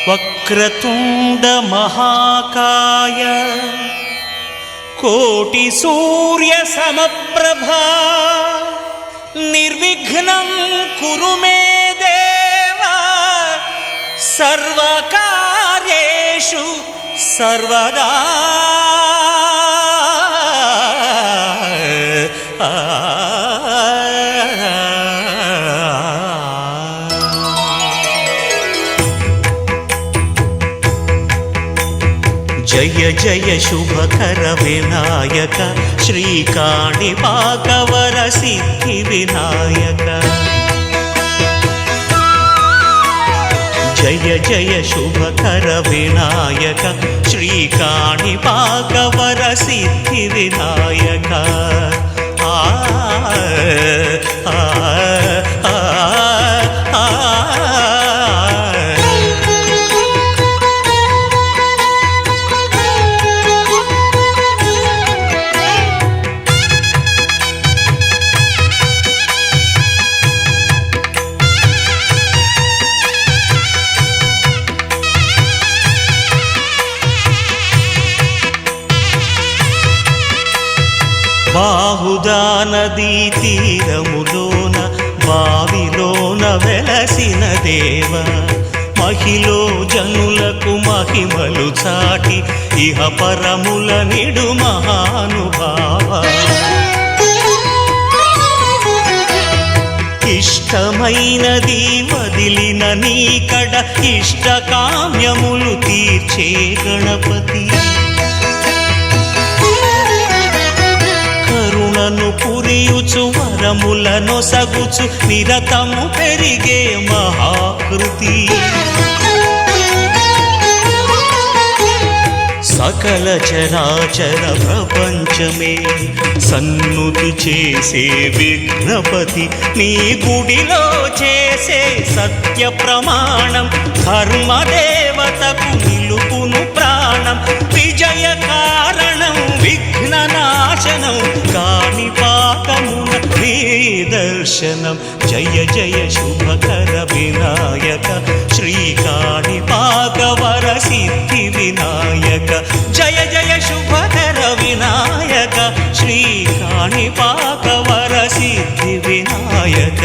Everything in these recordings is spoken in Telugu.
వక్రతుండ మహాకాయ కోటి సూర్య సమప్రభా నిర్విఘ్నం కురు మే దేవ సర్వకార్యేషు సర్వదా. జయ జయ శుభకర వినాయక శ్రీకాణిపాకవర సిద్ధి వినాయక. జయ జయ శుభకర వినాయక శ్రీకాణిపాకవర సిద్ధి వినాయక. ఆ బాహుదా నదీ తీరములోన బావిలోన వెలసిన దేవ మహిలో జనులకు మహిమలు చాటి ఇహ పరముల నిడు మహానుభావ. ఇష్టమైనది వదిలిన నీకడ ఇష్టకామ్యములు తీర్చే గణపతి. కరుణను పురియుచు వరములను సగుచు నిరతము పెరిగే మహాకృతి. సకల చరాచర ప్రపంచమే సన్నుతి చేసే విఘ్నపతి. నీ గుడిలో చేసే సత్య ప్రమాణం ధర్మదేవతకు నిలుపును ప్రాణం. విజయ కారణం విఘ్ననాశనం కాణిపాకమున నీ దర్శనం. జయ జయ శుభకర వినాయక శ్రీకాణిపాకవర సిద్ధి వినాయక. జయ జయ శుభకర వినాయక శ్రీకాణిపాకవర సిద్ధి వినాయక.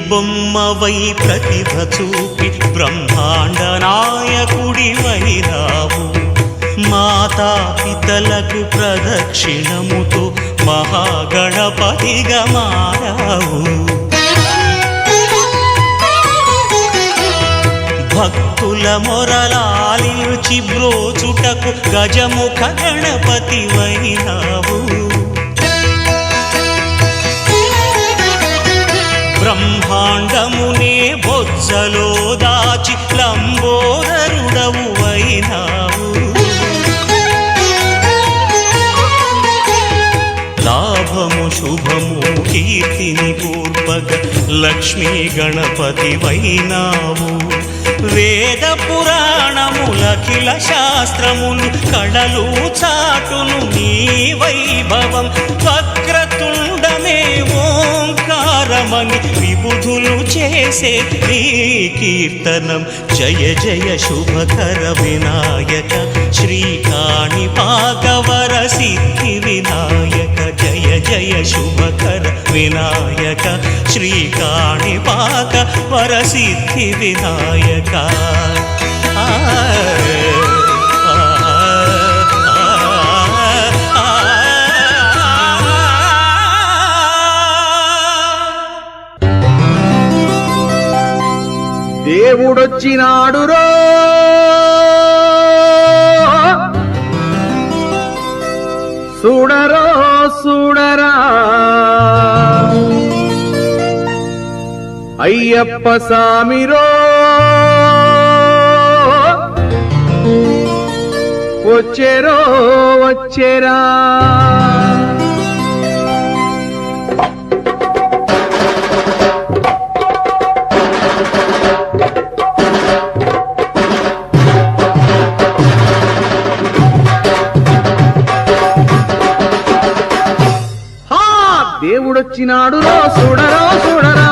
బొమ్మవై ప్రతిభ చూపి బ్రహ్మాండ నాయకుడి వైరావు. మాతా పితలకు ప్రదక్షిణముతో మహాగణపతిగా మారావు. భక్తుల మొరలాలించి బ్రోచుటకు గజముఖ గణపతి వైరావు. బ్రహ్మాండమునే బొజ్జలో దాచి లంబోదరుడవు అయినావు. లాభము శుభము కీర్తిని పూర్వక లక్ష్మీ గణపతి వైనావు. వేద పురాణములఖిల శాస్త్రములు కళలు చాటును నీ వైభవం. వక్రతుండమే ఓంకారమని విబుధులు చేసే నీ కీర్తనం. జయ జయ శుభకర వినాయక శ్రీకాణిపాకవర సిద్ధి వినాయక. జయ జయ శుభకర వినాయక శ్రీకాణిపాకవర సిద్ధి వినాయక. దేవుడొచ్చినాడురో చూడరో చూడరా అయ్యప్ప సామిరో వచ్చేరో వచ్చేరా. దేవుడొచ్చినాడు రో చూడరో చూడరా,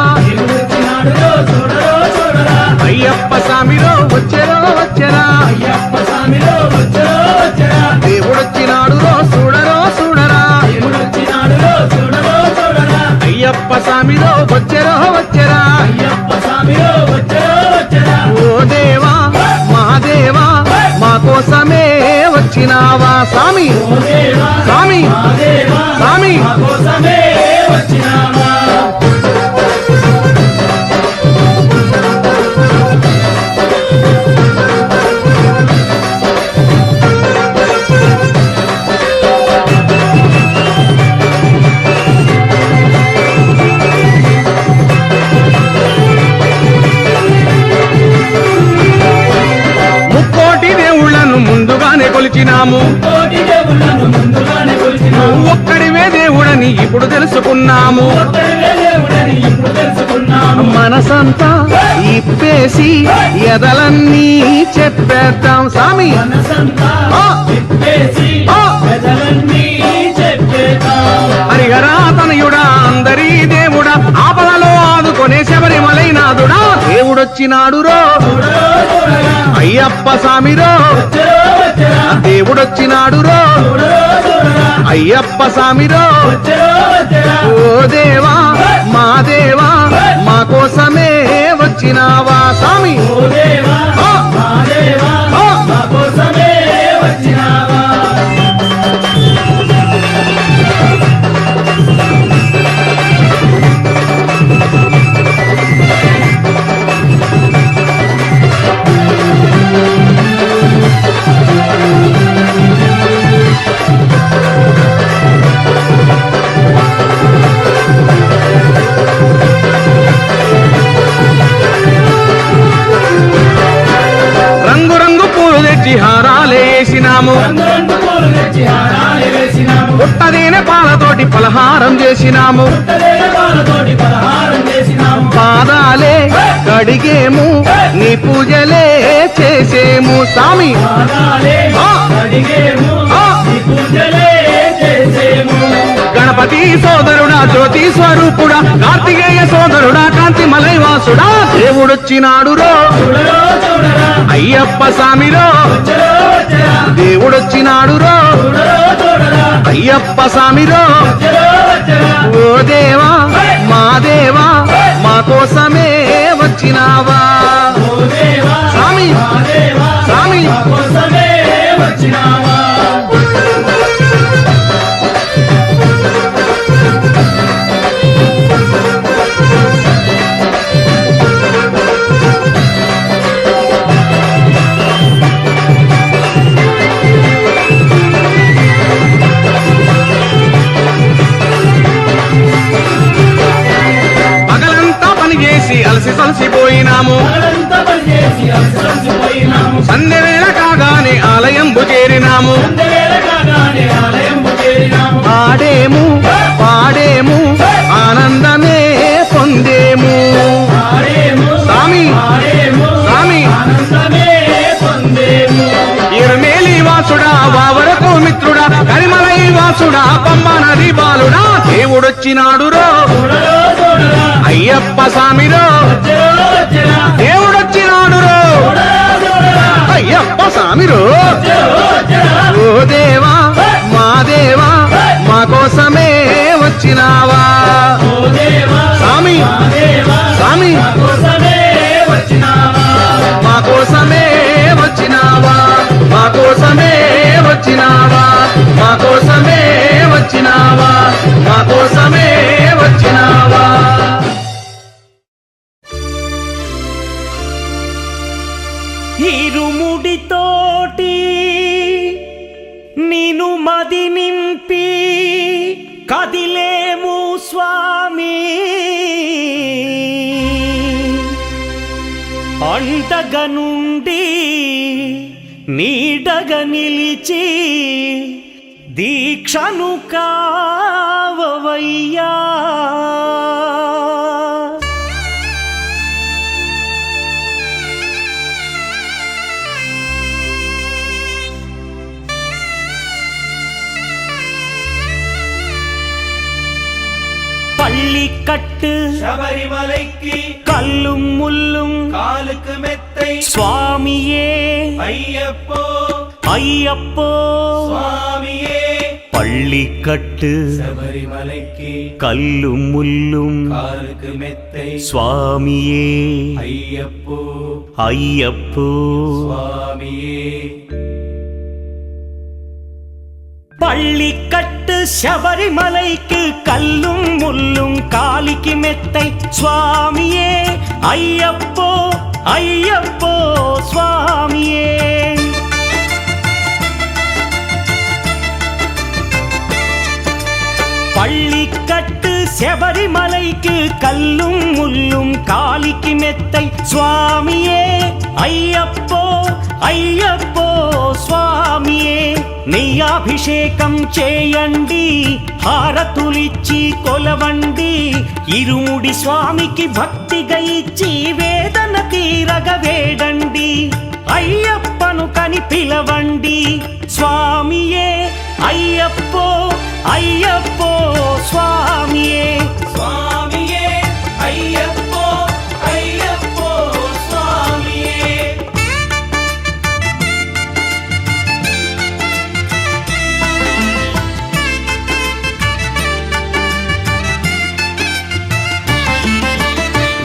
అయ్యప్ప స్వామిరో వచ్చెరో వచ్చెరా, దేవుడొచ్చినాడు రో చూడరో చూడరా, అయ్యప్ప స్వామిరో వచ్చెరో వచ్చెరా. ఓ దేవా మహాదేవా మా కోసమే వచ్చినావా స్వామి, స్వామి స్వామి. ముందుగానే కొలిచినాము, ఒక్కడివే దేవుడని ఇప్పుడు తెలుసుకున్నాము. మనసంతా ఇప్పేసి ఎదలన్నీ చెప్పేద్దాం స్వామి. హరిహరా తనయుడా అందరీ దేవుడా, ఆపదలో ఆదుకొనే శబరిమలైనాథుడా, దేవుడొచ్చినాడు రో అయ్యప్ప స్వామిరో, దేవుడొచ్చినాడు రో అయ్యప్ప స్వామిరో. ఓ దేవా మా దేవా మా కోసమే వచ్చినావా స్వామి. హారాలేసినాము, పుట్టదేన పాలతోటి పలహారం చేసినాము, పాదాలే కడిగేము నీ పూజలే చేసేము స్వామి. గణపతి సోదరుడా జ్యోతి స్వరూపుడా, కార్తికేయ సోదరుడా కాంతి మలైవాసుడా, దేవుడొచ్చినాడు రో అయ్యప్ప స్వామిరో, దేవుడొచ్చినాడు రో అయ్యప్ప స్వామిరో. ఓ దేవా మా దేవా మా కోసమే వచ్చినావా స్వామి, స్వామి. అలసి సలసిపోయినాము, సంధ్యవేళ కాగానే ఆలయంబు చేరినాము, ఆడేము పాడేము ఆనందమే పొందేము స్వామి, స్వామి. ఇరమేలి వాసుడా వావరకు మిత్రుడా, కరిమలై వాసుడా పంబ నది బాలుడా, దేవుడొచ్చినాడు రో అయ్యప్ప స్వామిరో, దేవుడొచ్చినాడు రో అయ్యప్ప స్వామిరో. ఓ దేవా మా దేవా మా కోసమే వచ్చినావా స్వామి, స్వామి. మా కోసమే వచ్చినావా, మా కోసమే వచ్చినావా, మా కోసమే వచ్చినావా, మా కోసమే వచ్చినావా. ఇరుముడితోటి నిను మది నింపి కదిలేము స్వామి, అండగ నుండి నీడగా నిలిచి దీక్షను కావవయ్యా. பள்ளிக்கட்டு சபரிமலைக்கு கல்லும் முள்ளும் காலுக்கு மெத்தை சுவாமியே ஐயப்போ ஐயப்போ சுவாமியே. பள்ளிக்கட்டு சபரிமலைக்கு கல்லும் முள்ளும் காலுக்கு மெத்தை சுவாமியே ஐயப்போ ஐயப்போ சுவாமியே. பள்ளிக்கட்டு சபரிமலைக்கு கல்லும் முள்ளும் காலிக்கு மெத்தை சுவாமியே ஐயப்போ ஐயப்போ சுவாமியே. பள்ளிக்கட்டு சபரிமலைக்கு கல்லும் முள்ளும் காலிக்கு மெத்தை சுவாமியே ஐயப்போ ஐயப்போ స్వామియే. నెయ్యాభిషేకం చేయండి, హారతులిచ్చి కొలవండి, ఇరుముడి స్వామికి భక్తిగా ఇచ్చి వేదన తీరగ వేడండి, అయ్యప్పను కని పిలవండి స్వామియే అయ్యప్పో అయ్యప్పో స్వామియే స్వామియే అయ్యప్పో అయ్యప్పో స్వామియే.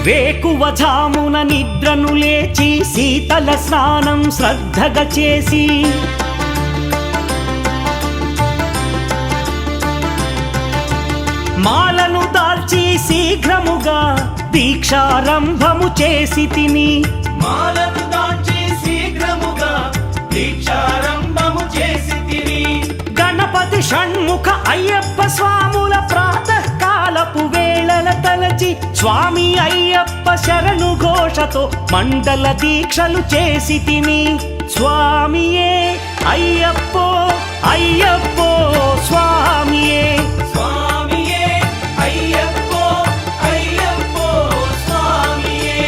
వేకువజామున నిద్రను లేచి శీతల స్నానం శ్రద్ధగా చేసి మాలను దాల్చి శీఘ్రముగా దీక్షారంభము చేసి తిని మాలను దాల్చి శీఘ్రముగా దీక్షారంభము చేసి తిని గణపతి షణ్ముఖ అయ్యప్ప స్వాముల ప్రాతకాలపు వేళల తలచి స్వామి అయ్యప్ప శరణు ఘోషతో మండల దీక్షలు చేసి తిని స్వామియే అయ్యప్పో అయ్యప్పో స్వామియే స్వామియే అయ్యప్పో అయ్యప్పో స్వామియే.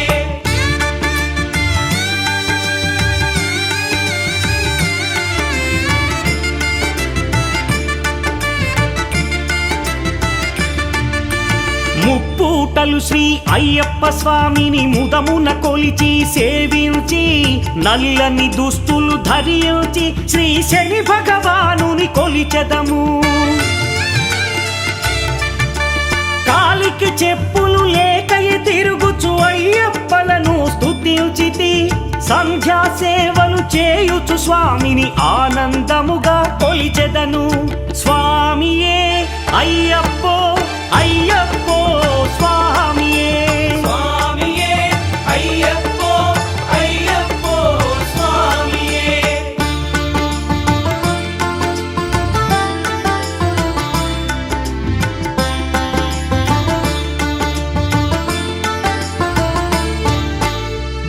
ముప్పూటలు శ్రీ అయ్యప్ప స్వామిని ముదమున కొలిచి సేవించి నల్లని దుస్తులు ధరించి శ్రీ శని భగవానుని కొలిచెదము. కాలికి చెప్పులు లేకయి తిరుగుచు అయ్యప్పలను స్తుతించితి, సంధ్యా సేవలు చేయుచు స్వామిని ఆనందముగా కొలిచెదను స్వామియే అయ్యప్పో అయ్యప్పో స్వామియే స్వామియే అయ్యప్పో అయ్యప్పో స్వామియే.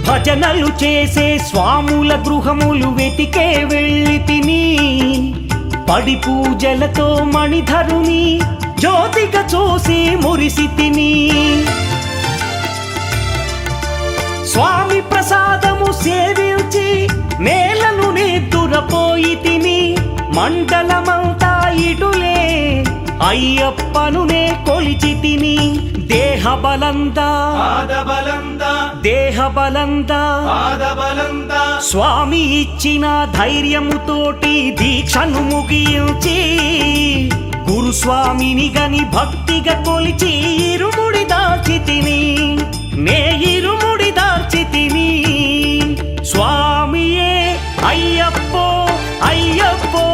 భజనలు చేసే స్వాముల గృహములు వెతికే వెళ్ళి తిని, పడి పూజలతో మణిధరుని జ్యోతిగా చూసి మురిసి తిని, స్వామి ప్రసాదము సేవించి నేలను నిద్దురపోయి తిని, మండలమంతా ఇటులే అయ్యప్పనునే కొలిచి తిని, దేహబలందా దేహబలందా స్వామి ఇచ్చిన ధైర్యముతోటి దీక్షను ముగించి గురుస్వామిని గని భక్తిగా కొలిచి ఇరుముడి దాల్చి తిని నే ఇరుముడి దాల్చి తిని స్వామియే అయ్యప్పో అయ్యప్పో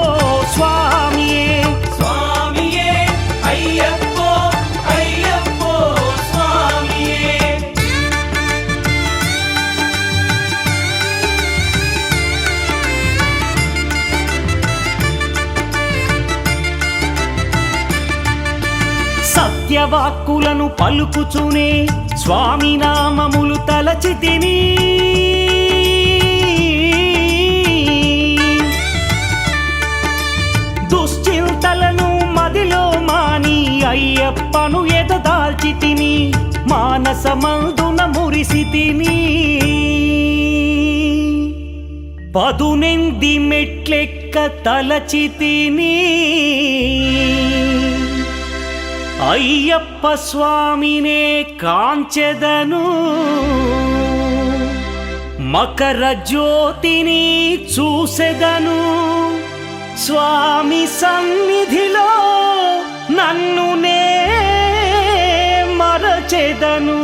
స్వామియే స్వామియే అయ్యప్పో అయ్యప్పో స్వామియే. సత్యవాక్కులను పలుకుచునే స్వామి నామములు తలచి తిని, మదిలో మాని అయ్యప్పను ఎదదాల్చి తిని మానసమందున మురిసి తిని పదునెంది మెట్లెక్క తలచి తిని అయ్యప్ప స్వామినే కాంచెదను మకర జ్యోతిని చూసెదను స్వామి సన్నిధిలో నన్నునే మరచెదను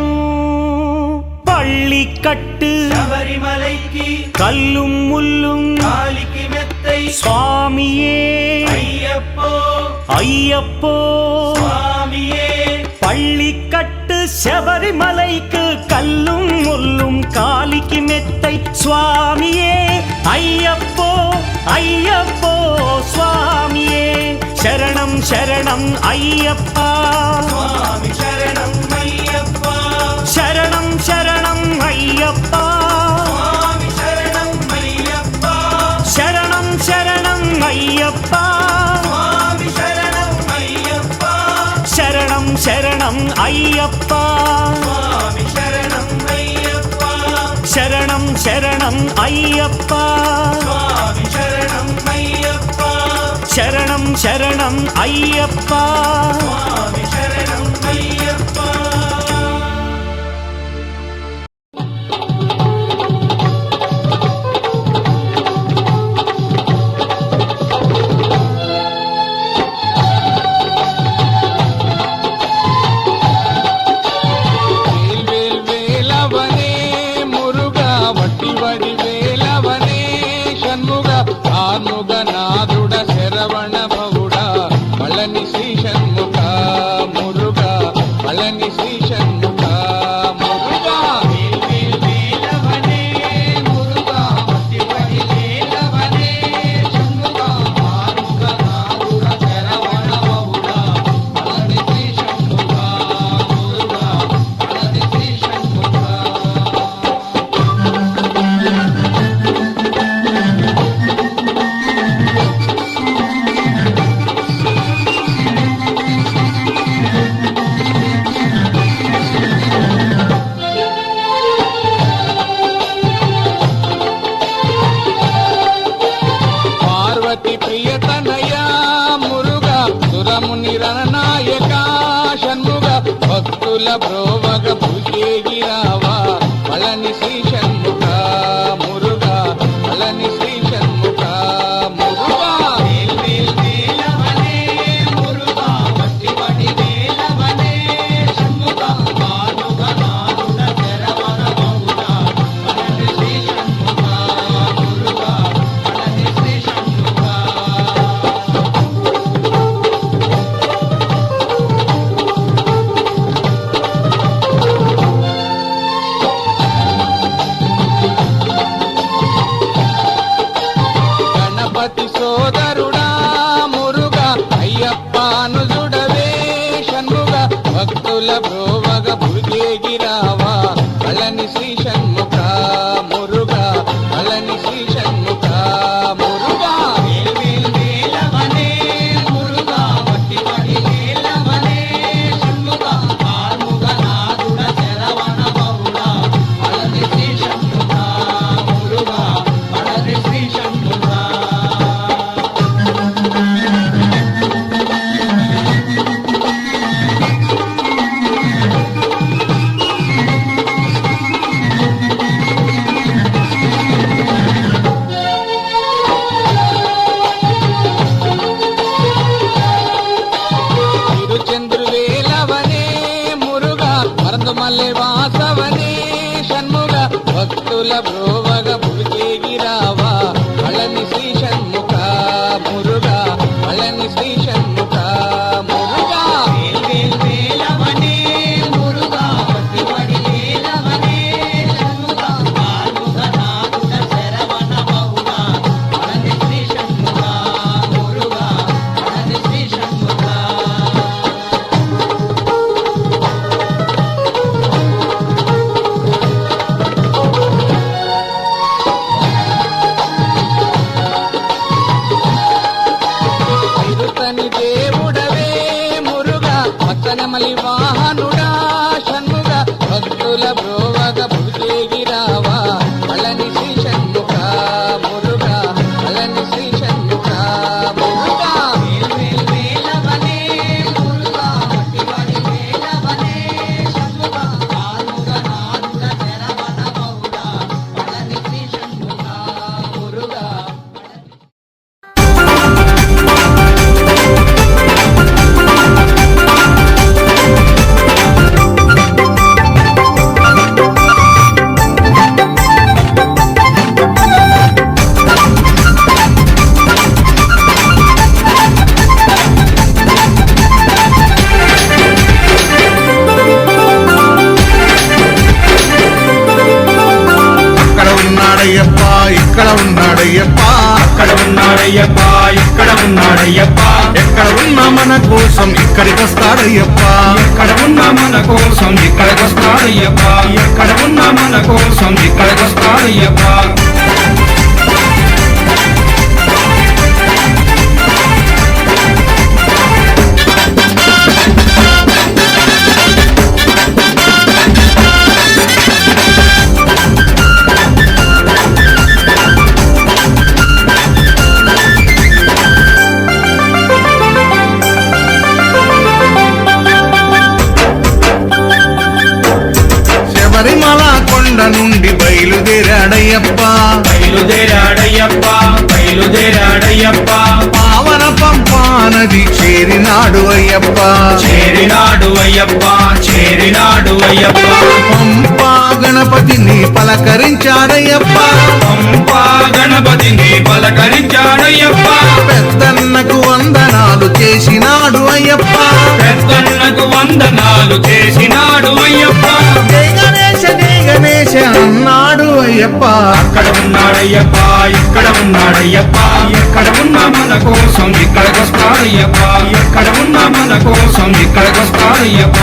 పళ్ళి కట్టు శబరిమలైకి కల్లుం ముల్లుం కాలికి మెత్తై స్వామియే అయ్యప్పో అయ్యప్పో స్వామియే பள்ளி கட்டு శబరిమలైக்கு கல்லும் முள்ளும் காலிக்கு மெத்தை சுவாமியே ஐயப்போ ஐயப்போ சுவாமியே சரணம் சரணம் ஐயப்பா స్వామి శరణం అయ్యప్ప శరణం శరణం అయ్యప్పా స్వామి శరణం అయ్యప్ప శరణం శరణం అయ్యప్పా స్వామి శరణం అయ్యప్ప శరణం శరణం అయ్యప్పా స్వామి శరణం అయ్యప్ప శరణం శరణం అయ్యప్పా స్వామి శరణం అయ్యప్ప శరణం శరణం అయ్యప్పా స్వామి శరణం అయ్యప్ప వేలవనే మురుగా వట్టి వడి వేలవనే షణ్ముగ కార్ముగ నాదుడ శరవణ భవుడ పళని శ్రీ షణ్ముఖ మురుగా పళని శ్రీ షణ్ముఖ మురుగా వేలవనే మురుగా వట్టి వడి వేలవనే షణ్ముగ కార్ముగ నాదుడ శరవణ భవుడ పళని శ్రీ షణ్ముఖ మురుగా పళని శ్రీ షణ్ముఖ పార్వతి ప్రియతనయా మురుగా సురముని రణనాయక షణ్ముగ భక్తుల బ్రోవగ భుజేగిరావా పళని శ్రీ షణ్ముఖ మురుగా పళని శ్రీ షణ్ముఖ మురుగా వేలవనే మురుగా వట్టి వడి వేలవనే షణ్ముఖ కార్ముగ నాదుడ శరవణ భవుడ పళని శ్రీ షణ్ముఖ మురుగా పళని శ్రీ షణ్ముఖ గణపతి సోదరుడా మురుగా అయ్యప్పనుజుడవే షణ్ముగ భక్తుల బ్రోవగ భుజేగిరావా పళని శ్రీ షణ్ముఖ మురుగా పళని శ్రీ షణ్ముఖ మురుగా వేలవనే మురుగా వట్టి వడి వేలవనే షణ్ముగ కార్ముగ నాదుడ శరవణ భవుడ పళని శ్రీ షణ్ముఖ మురుగా పళని శ్రీ షణ్ముఖ తిరుచంద్రువేలవనే మురుగా మరందుమల్లె వాసవనే షణ్ముగ భక్తుల బ్రోవగ భుజేగిరావా పళని శ్రీ షణ్ముఖ మురుగా పళని శ్రీ షణ్ముఖ మురుగా వేలవనే మురుగా వట్టి వడి వేలవనే షణ్ముఖ కార్ముగ నాదుడ శరవణ భవుడ పళని శ్రీ షణ్ముఖ మురుగా పళని శ్రీ షణ్ముఖ ఉన్నాడయ్యప్ప ఎక్కడ ఉన్నా మన కోసం ఇక్కడికి వస్తాడయ్యప్ప ఎక్కడ ఉన్నా మన కోసం ఇక్కడికి వస్తాడయ్యప్ప ఎక్కడ ఉన్నా మన కోసం ఇక్కడికి వస్తాడయ్యప్ప శబరిమల కొండ నుండి బయలుదేరాడయ్యప్ప బయలుదేరాడయ్యప్ప బయలుదేరాడయ్యప్ప పావన పంపా నది చేరినాడు అయ్యప్ప చేరినాడు అయ్యప్ప చేరినాడు అయ్యప్ప పంపా గణపతిని పలకరించాడయ్యప్ప పంపా గణపతిని పలకరించాడయ్యప్ప పెద్దన్నకు వందనాలు చేసినాడు అయ్యప్ప పెద్దన్నకు వందనాలు చేసినాడు అయ్యప్ప జై గణేశ అన్నాడు అయ్యప్ప అక్కడ ఉన్నాడయ్యప్ప ఇక్కడ ఉన్నాడయ్యప్ప ఎక్కడ ఉన్నా మన కోసం ఇక్కడికి వస్తాడయ్యప్ప ఎక్కడ ఉన్నా మన కోసం ఇక్కడికి వస్తాడయ్యప్ప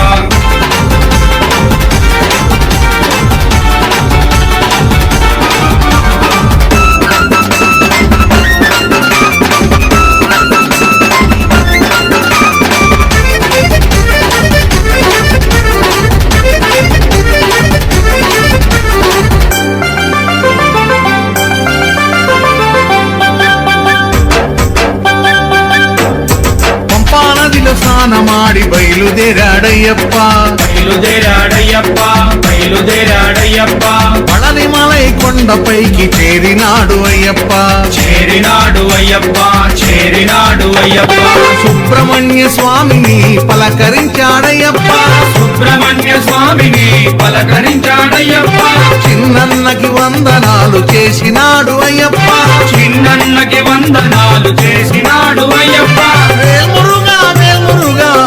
పంపానదిలో స్నానమాడి బయలుదేరాడయ్యప్ప బయలుదేరాడయ్యప్ప బయలుదేరాడయ్యప్ప పళనిమలై కొండపైకి చేరినాడు అయ్యప్ప చేరినాడు అయ్యప్ప చేరినాడు అయ్యప్ప సుబ్రహ్మణ్య స్వామిని పలకరించాడయ్యప్ప సుబ్రహ్మణ్య స్వామిని పలకరించాడయ్యప్ప చిన్నన్నకి వందనాలు చేసినాడు అయ్యప్ప చిన్నన్నకి వందనాలు చేసినాడు అయ్యప్ప వేల్మురుగా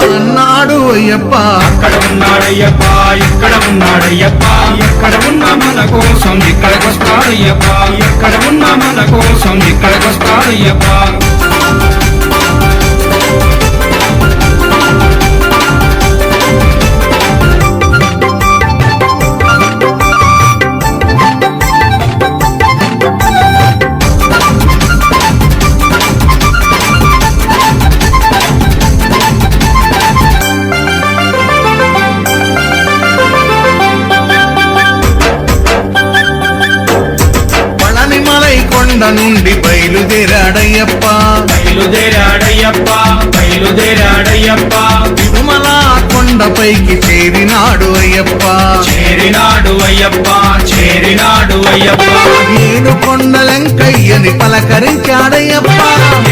అన్నాడు అయ్యప్ప అక్కడ ఉన్నాడయ్యప్ప ఇక్కడ ఉన్నాడయ్యప్ప ఎక్కడ ఉన్నా మన కోసం ఇక్కడికి వస్తాడయ్యప్ప ఎక్కడ ఉన్నా మన కోసం ఇక్కడికి వస్తాడయ్యప్ప పళనిమలై కొండ నుండి బయలుదేరాడయ్యప్ప బయలుదేరాడయ్యప్ప బయలుదేరాడయ్యప్ప తిరుమల కొండపైకి చేరినాడు అయ్యప్ప చేరినాడు అయ్యప్ప చేరినాడు అయ్యప్ప ఏడు కొండలెంకయ్యని పలకరించాడయ్యప్ప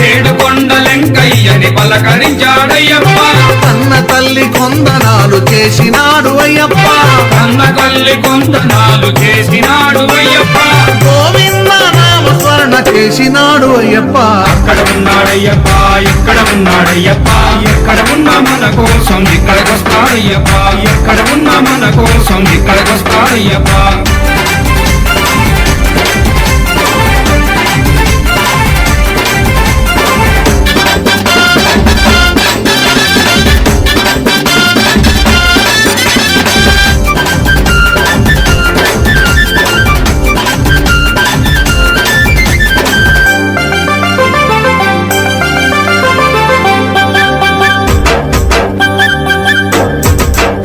ఏడు కొండలెంకయ్యని పలకరించాడయ్యప్ప కన్న తల్లి కొందనాలు చేసినాడు అయ్యప్ప కన్న కల్లి కొందనాలు చేసినాడు అయ్యప్ప గోవింద నామ స్మరణ చేసినాడు అయ్యప్ప అక్కడ ఉన్నాడయ్యప్ప ఇక్కడ ఉన్నాడయ్యప్ప ఎక్కడ ఉన్నా మన కోసం ఇక్కడికి వస్తాడయ్యప్ప ఎక్కడ ఉన్నా మన కోసం ఇక్కడికి వస్తాడయ్యప్ప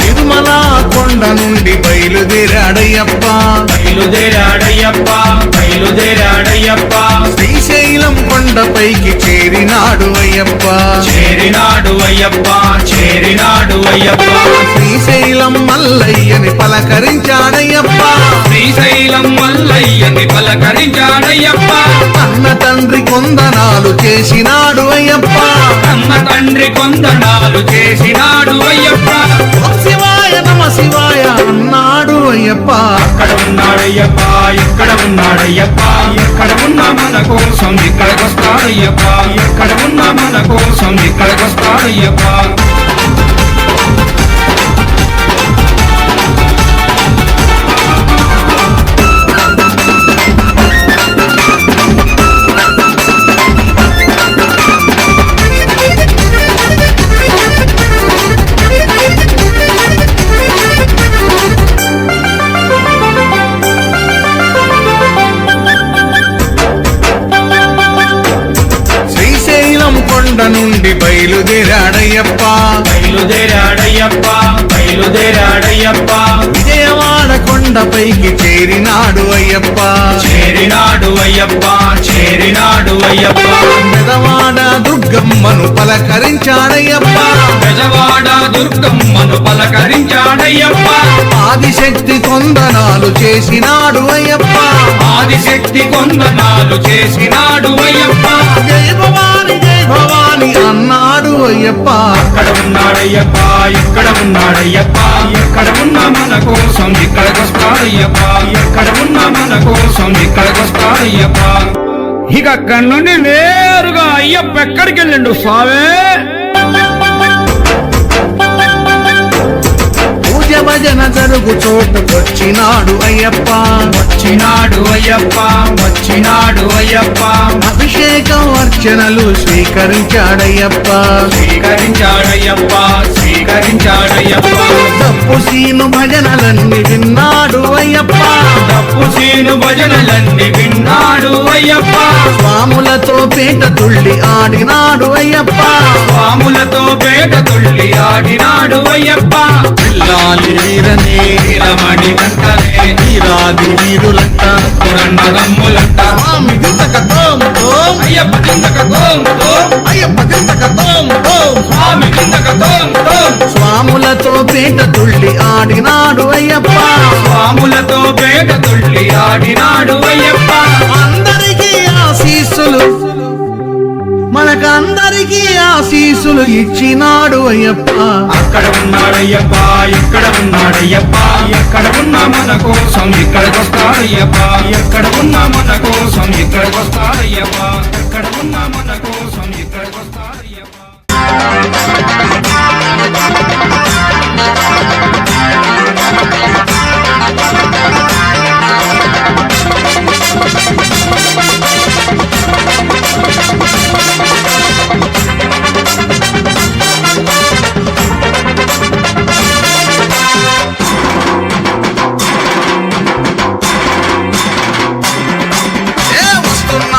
తిరుమల కొండ నుండి బయలుదేరాడయ్యప్ప బయలుదేరాడయ్యప్ప బయలుదేరాడయ్యప్ప శ్రీశైలం కొండపైకి చేరినాడు అయ్యప్ప చేరినాడు అయ్యప్ప చేరినాడు అయ్యప్ప శ్రీశైలం మల్లయ్యని పలకరించాడయ్యప్ప శ్రీశైలం మల్లయ్యని పలకరించాడయ్యప్ప అన్న తండ్రి కొందనాలు చేసినాడు అయ్యప్ప కన్న తండ్రి కొందనాలు చేసినాడు అయ్యప్ప ఓం శివాయ నమ శివాయ అన్నాడు అయ్యప్ప అక్కడ ఉన్నాడయ్యప్ప ఇక్కడ ఉన్నాడయ్యప్ప ఎక్కడ ఉన్నా మన కోసం ఇక్కడికి వస్తాడయ్యప్ప ఎక్కడ ఉన్నా మన కోసం ఇక్కడికి వస్తాడయ్యప్ప నుండి బయలుదేరాడయ్యప్ప బయలుదేరాడయ్యప్ప బయలుదేరాడయ్యప్ప విజయవాడ కొండపైకి చేరినాడు అయ్యప్ప చేరినాడు అయ్యప్ప చేరినాడు అయ్యప్ప పెదవాడ దుర్గమ్మను పలకరించాడయ్యప్ప బెజవాడ దుర్గమ్మను పలకరించాడయ్యప్ప ఆదిశక్తి కొందనాలు చేసినాడు అయ్యప్ప ఆదిశక్తి కొందనాలు చేసినాడు అయ్యప్ప జై భవాని అన్నాడు అయ్యప్ప అక్కడ ఉన్నాడయ్యప్ప ఇక్కడ ఉన్నాడయ్యప్ప ఎక్కడ ఉన్నా మన కోసం ఇక్కడికొస్తాడయ్యప్ప ఎక్కడ ఉన్నా మన కోసం ఇక్కడికొస్తాడయ్యప్ప ఇక అక్కడి నుండి నేరుగా అయ్యప్ప ఎక్కడికి వెళ్ళిండు స్వామి పూజ భజన జరుగు చోటుకొచ్చినాడు అయ్యప్ప వచ్చినాడు అయ్యప్ప వచ్చినాడు అయ్యప్ప అభిషేకం అర్చనలు స్వీకరించాడయ్యప్ప స్వీకరించాడయ్యప్ప స్వీకరించాడయ్యప్ప తప్పు సీను భజనలన్నీ విన్నాడు అయ్యప్ప తప్పు సీను భజనలన్నీ విన్నాడు అయ్యప్ప స్వాములతో పేట తుళ్ళి ఆడినాడు అయ్యప్ప స్వాములతో పేట తుళ్ళి ఆడినాడు అయ్యప్ప పిల్లాలి వీరనే రమణి వెంటనే వీరాది వీరులంట పురన్నదమ్ములంట స్వామి దింతక తోం తోం అయ్యప్ప కిందక తోం తోం అయ్యప్ప దింతక తోం తోం స్వామి కిందక తోం తోం స్వాములతో పేట తుళ్ళి ఆడినాడు అయ్యప్ప స్వాములతో పేట తుళ్ళి ఆడినాడు అయ్యప్ప అందరికీ ఆశీస్సులు మనకందరికీ ఆశీస్సులు ఇచ్చినాడు అయ్యప్ప అక్కడ ఉన్నాడయ్యప్ప ఇక్కడ ఉన్నాడయ్యప్ప ఎక్కడ ఉన్నా మన కోసం ఇక్కడికొస్తాడయ్యప్ప ఎక్కడ ఉన్నా మన కోసం ఇక్కడికొస్తాడయ్యప్ప ఎక్కడ ఉన్నా మన కోసం ఇక్కడికొస్తాడయ్యప్ప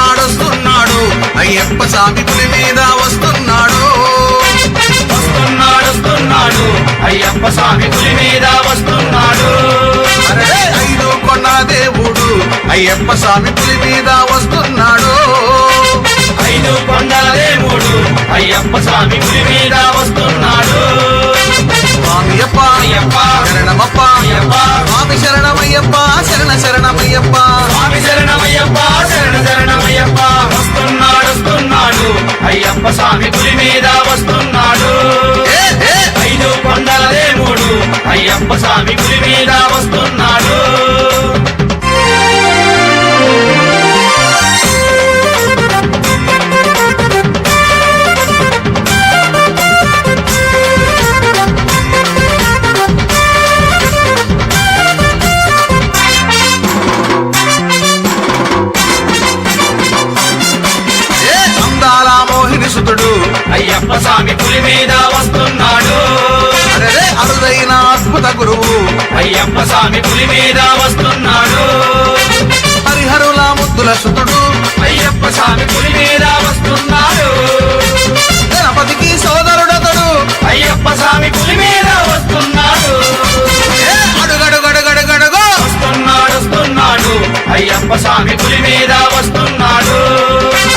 వస్తున్నాడు అయ్యప్ప స్వామి పులి మీద వస్తున్నాడు వస్తున్నాడు అయ్యప్ప స్వామి పులి మీద వస్తున్నాడు అరే ఐదు కొన్న దేవుడు అయ్యప్ప స్వామి పులి మీద వస్తున్నాడు ఐదు కొండల దేవుడు అయ్యప్ప స్వామి పులి మీద వస్తున్నాడు స్వామియప్ప అయ్యప్ప శరణమప్ప అయ్యప్ప స్వామి శరణమయ్యప్ప శరణమయ్యప్ప స్వామి శరణమయ్యప్ప శరణమయ్యప్ప వస్తున్నాడు అయ్యప్ప స్వామి పులి మీద వస్తున్నాడు ఏ, ఏ, ఐదు కొండల దేవుడు అయ్యప్ప స్వామి పులి మీద వస్తున్నాడు ఏ, అందాల మోహిని సుతుడు అయ్యప్ప స్వామి పులి మీద వస్తున్నాడు అరే అరుదైన అద్భుత గురువు అయ్యప్ప స్వామి పులి మీద వస్తున్నాడు హరిహరుల ముద్దుల సుతుడు అయ్యప్ప స్వామి పులి మీద వస్తున్నాడు గణపతికి సోదరుడతడు అయ్యప్ప స్వామి పులి మీద వస్తున్నాడు ఏ, అడుగడుగడుగడుగడుగో వస్తున్నాడు అయ్యప్ప స్వామి పులి మీద వస్తున్నాడు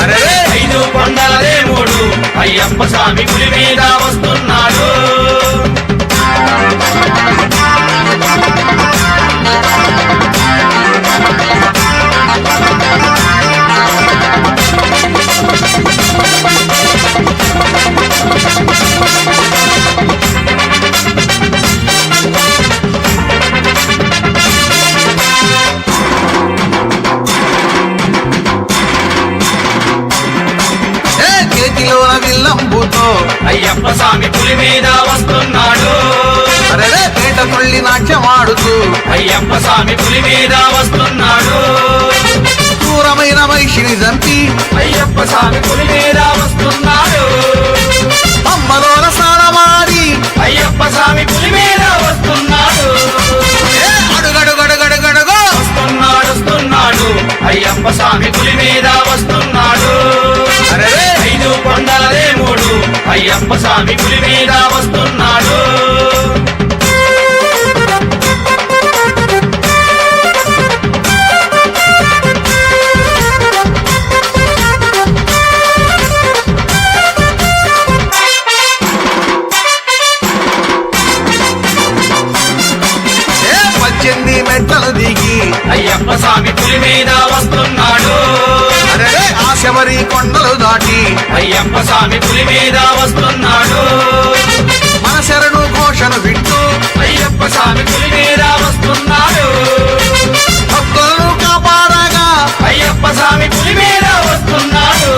అరే ఐదు కొండల దేవుడు అయ్యప్ప స్వామి పులి మీద వస్తున్నాడు ఏ, చేతిలోన విల్లంబుతో అయ్యప్ప స్వామి పులి మీద వస్తున్నాడు అరే పేట తుళ్ళి నాట్యమాడుతూ అయ్యప్ప స్వామి పులి మీద వస్తున్నాడు క్రూరమైన మహిషిని చంపి అయ్యప్ప స్వామి పులి మీద వస్తున్నాడు అమ్మలోన స్నానమాడి అయ్యప్ప స్వామి పులి మీద వస్తున్నాడు ఏ, అడుగడుగడుగడుగడుగో వస్తున్నాడు అయ్యప్ప స్వామి పులి మీద వస్తున్నాడు అరే ఐదు కొండల దేవుడు అయ్యప్ప స్వామి పులి మీద వస్తున్నాడు. మెట్టలు దిగి అయ్యప్ప స్వామి పులి మీద వస్తున్నాడు. ఆ శబరి కొండలు దాటి అయ్యప్ప స్వామి పులి మీద వస్తున్నాడు. మన శరణు ఘోషను వింటూ అయ్యప్ప స్వామి పులి మీద వస్తున్నాడు. భక్తులను కాపాడగా అయ్యప్ప స్వామి పులి మీద వస్తున్నాడు.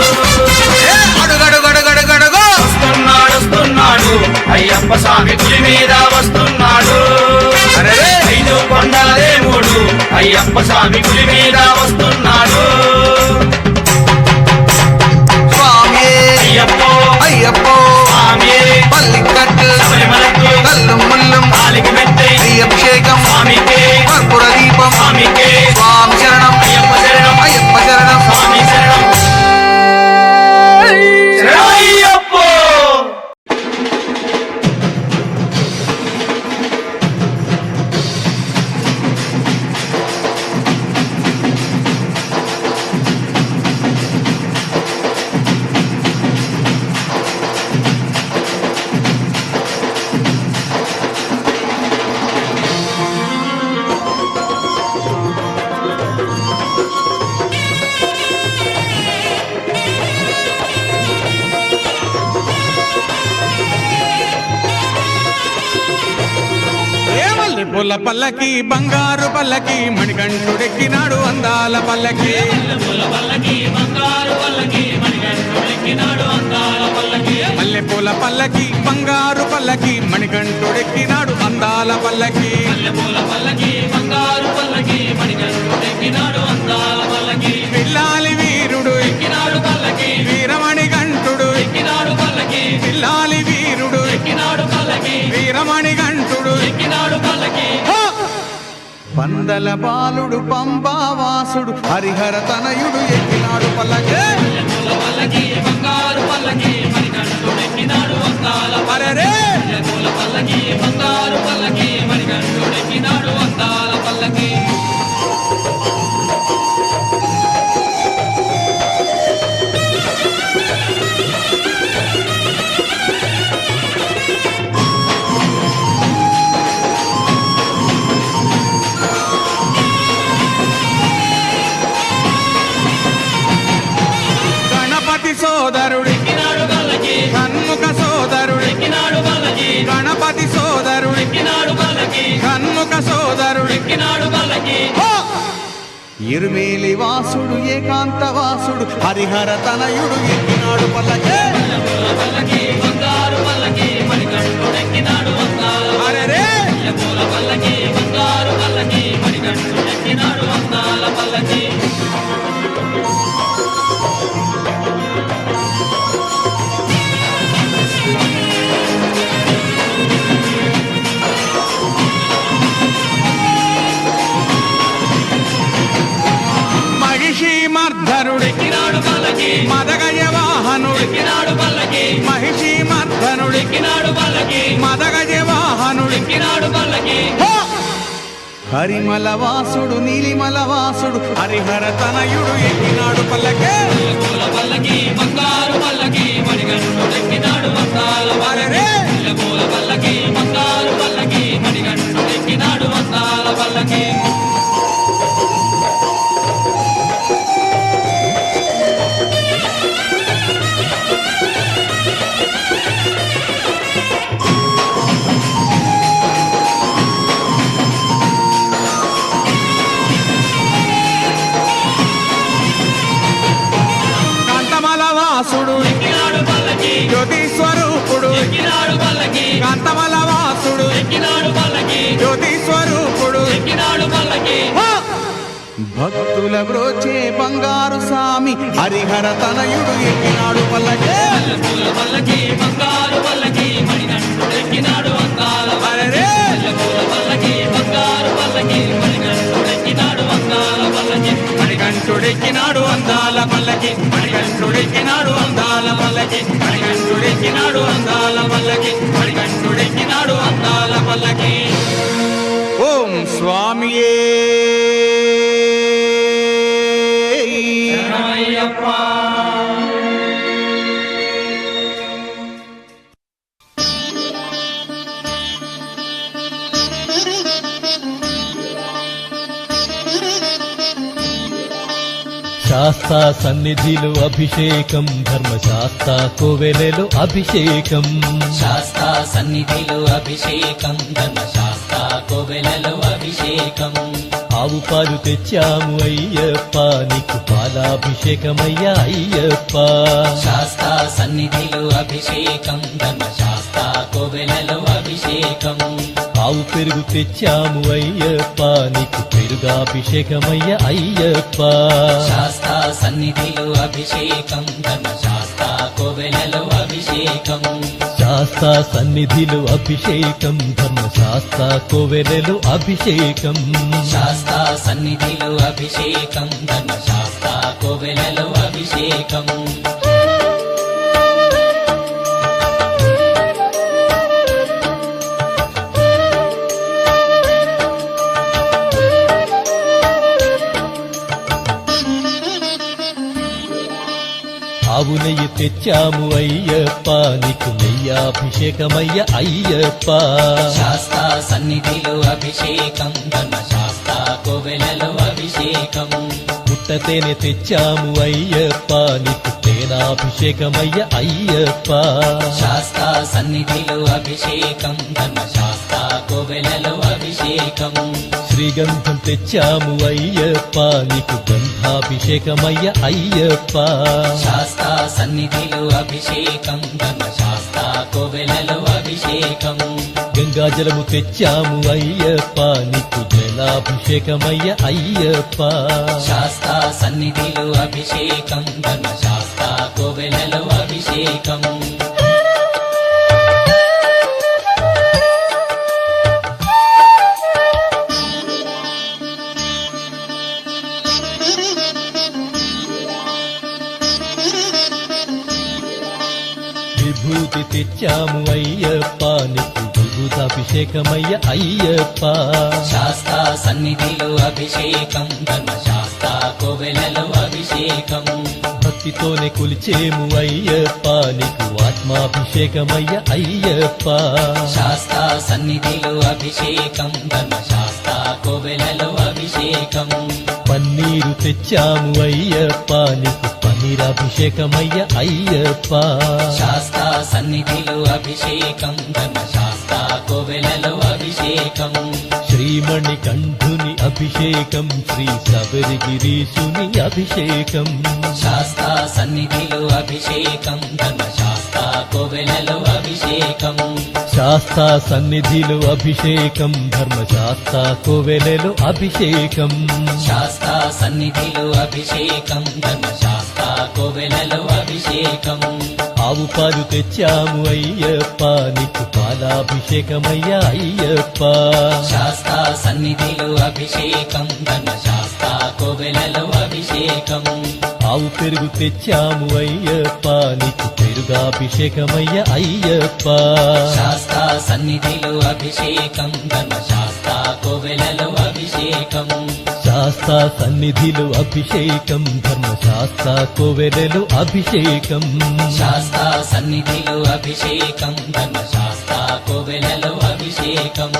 అడుగడుగడుగడుగడుగు వస్తున్నాడు వస్తున్నాడు అయ్యప్ప స్వామి పులి మీద వస్తున్నాడు. ఐదు కొండల దేవుడు అయ్యప్ప స్వామి పులి మీద వస్తున్నాడు. స్వామి అయ్యప్పో అయ్యప్పో స్వామి పల్లికట్టు శబరిమలకు కల్లు ముల్లం కాలికి మెత్తే అయ్యభిషేకం స్వామికే కర్పూర దీపం స్వామికే స్వామి శరణం అయ్యప్ప శరణం అయ్యప్ప శరణం స్వామి శరణం శరణయ్యప్పో. పూల పల్లకి బంగారు పల్లకి మణికంఠుడెక్కినాడు అందాల పల్లకి. మల్లె పూల పల్లకి బంగారు పల్లకి మణికంఠుడెక్కినాడు అందాల పల్లకి. పిల్లాలి వీరుడు వీరమణి గంటుడు పిల్లాలి వీరుడు వీరమణి గంటుడు పందల బాలుడు పంబావాసుడు హరిహర తనయుడు ఎక్కినాడు పల్లకి. అరెరే సోదరుడి కన్ముఖ సోదరుడి గణపతి సోదరుడి కన్ముఖ సోదరుడి ఇరుమేలి వాసుడు ఏకాంత వాసుడు హరిహర తనయుడు ఎక్కినాడు పల్లకి. అరెరే మదగజ వాహనుడు మహిషి మర్ధనుడు మదగజ వాహనుడు హరిమల వాసుడు నీలిమల వాసుడు హరిహర తనయుడు ఎక్కినాడు పల్లకి. అరెరే వాసుడు జ్యోతి స్వరూపుడు కాంతమల వాసుడు జ్యోతి స్వరూపుడు భక్తుల బ్రోచే బంగారు స్వామి హరిహర తనయుడు ఎక్కినాడు పల్లకి. అరెరే మణికంఠుడెక్కినాడు అందాల పల్లకి మణికంఠుడెక్కినాడు అందాల పల్లకి మణికంఠుడెక్కినాడు స్వామియే శాస్తా సన్నిధిలో అభిషేకం ధర్మశాస్త్ర కోవెలలో అభిషేకం శాస్తా సన్నిధిలో అభిషేకం ధర్మశాస్త్ర కోవెలలో అభిషేకం ఆవు పాలు తెచ్చాము అయ్యప్ప నీకు పాలాభిషేకమయ్యా అయ్యప్ప శాస్తా సన్నిధిలో అభిషేకం ధర్మశాస్త్ర కోవెలలో అభిషేకం ఆవు పెరుగు తెచ్చాము అయ్యప్ప నీకు పెరుగాభిషేకమయ్యా అయ్యప్ప శాస్తా సన్నిధిలో అభిషేకం ధర్మశాస్త్ర కోవెలలో అభిషేకం శాస్తా సన్నిధిలో అభిషేకం ధర్మశాస్త్ర కోవెలలో అభిషేకం శాస్తా సన్నిధిలో అభిషేకం ధర్మశాస్త్ర కోవెలలో అభిషేకం ఆవు నెయ్యి తెచ్చాము అయ్యప్ప నీకు నెయ్యాభిషేకమయ్య అయ్యప్ప శాస్తా సన్నిధిలో అభిషేకం ధర్మశాస్త్ర కోవెలలో అభిషేకం పుట్టతేనె తెచ్చాము అయ్యప్ప నీకు తేనాభిషేకమయ్య అయ్యప్ప శాస్తా సన్నిధిలో అభిషేకం ధర్మశాస్త్ర కోవెలలో అభిషేకం శ్రీగంధం తెచ్చాము అయ్యప్ప నీకు గంధాభిషేకమయ్య అయ్యప్ప శాస్తా సన్నిధిలో అభిషేకం ధర్మశాస్త్ర కోవెలలో అభిషేకం గంగాజలము తెచ్చాము అయ్యప్ప నీకు జలాభిషేకమయ్య అయ్యప్ప శాస్తా సన్నిధిలో అభిషేకం ధర్మశాస్త్ర కోవెలలో అభిషేకం విభూతి తెచ్చాము అయ్యప్ప నీకు విభూతాభిషేకమయ్య అయ్యప్ప శాస్తా సన్నిధిలో అభిషేకం ధర్మశాస్త్ర కోవెలలో అభిషేకం భక్తితోనే కొలిచేము అయ్యప్ప నీకు ఆత్మాభిషేకమయ్య అయ్యప్ప శాస్తా సన్నిధిలో అభిషేకం ధర్మశాస్త్ర కోవెలలో అభిషేకం పన్నీరు తెచ్చాము అయ్యప్ప నీకు పన్నీరాభిషేకమయ్య అయ్యప్ప శాస్తా సన్నిధిలో అభిషేకం ధర్మశాస్త్ర కోవెలలో అభిషేకం శ్రీమణి కంఠుని అభిషేకం శ్రీ శబరిగిరీశుని అభిషేకం శాస్తా సన్నిధిలో అభిషేకం ధర్మశాస్త్ర కోవెలలో అభిషేకం శాస్తా సన్నిధిలో అభిషేకం ధర్మశాస్త్ర కోవెలలో అభిషేకం శాస్తా సన్నిధిలో అభిషేకం ధర్మశాస్త్ర కోవెలలో అభిషేకం ఆవు పాలు తెచ్చాము అయ్యప్ప నీకు పాలాభిషేకమయ్య అయ్యప్ప శాస్తా సన్నిధిలో అభిషేకం ధర్మశాస్త్ర కోవెలలో అభిషేకం ఆవు పెరుగు తెచ్చాము అయ్యప్ప నీకు పెరుగాభిషేకమయ్య అయ్యప్ప శాస్తా సన్నిధిలో అభిషేకం ధర్మశాస్త్ర కోవెలలో అభిషేకం శాస్తా సన్నిధిలో అభిషేకం ధర్మశాస్త్ర కోవెలలో అభిషేకం శాస్తా సన్నిధిలో అభిషేకం ధర్మశాస్త్ర కోవెలలో అభిషేకం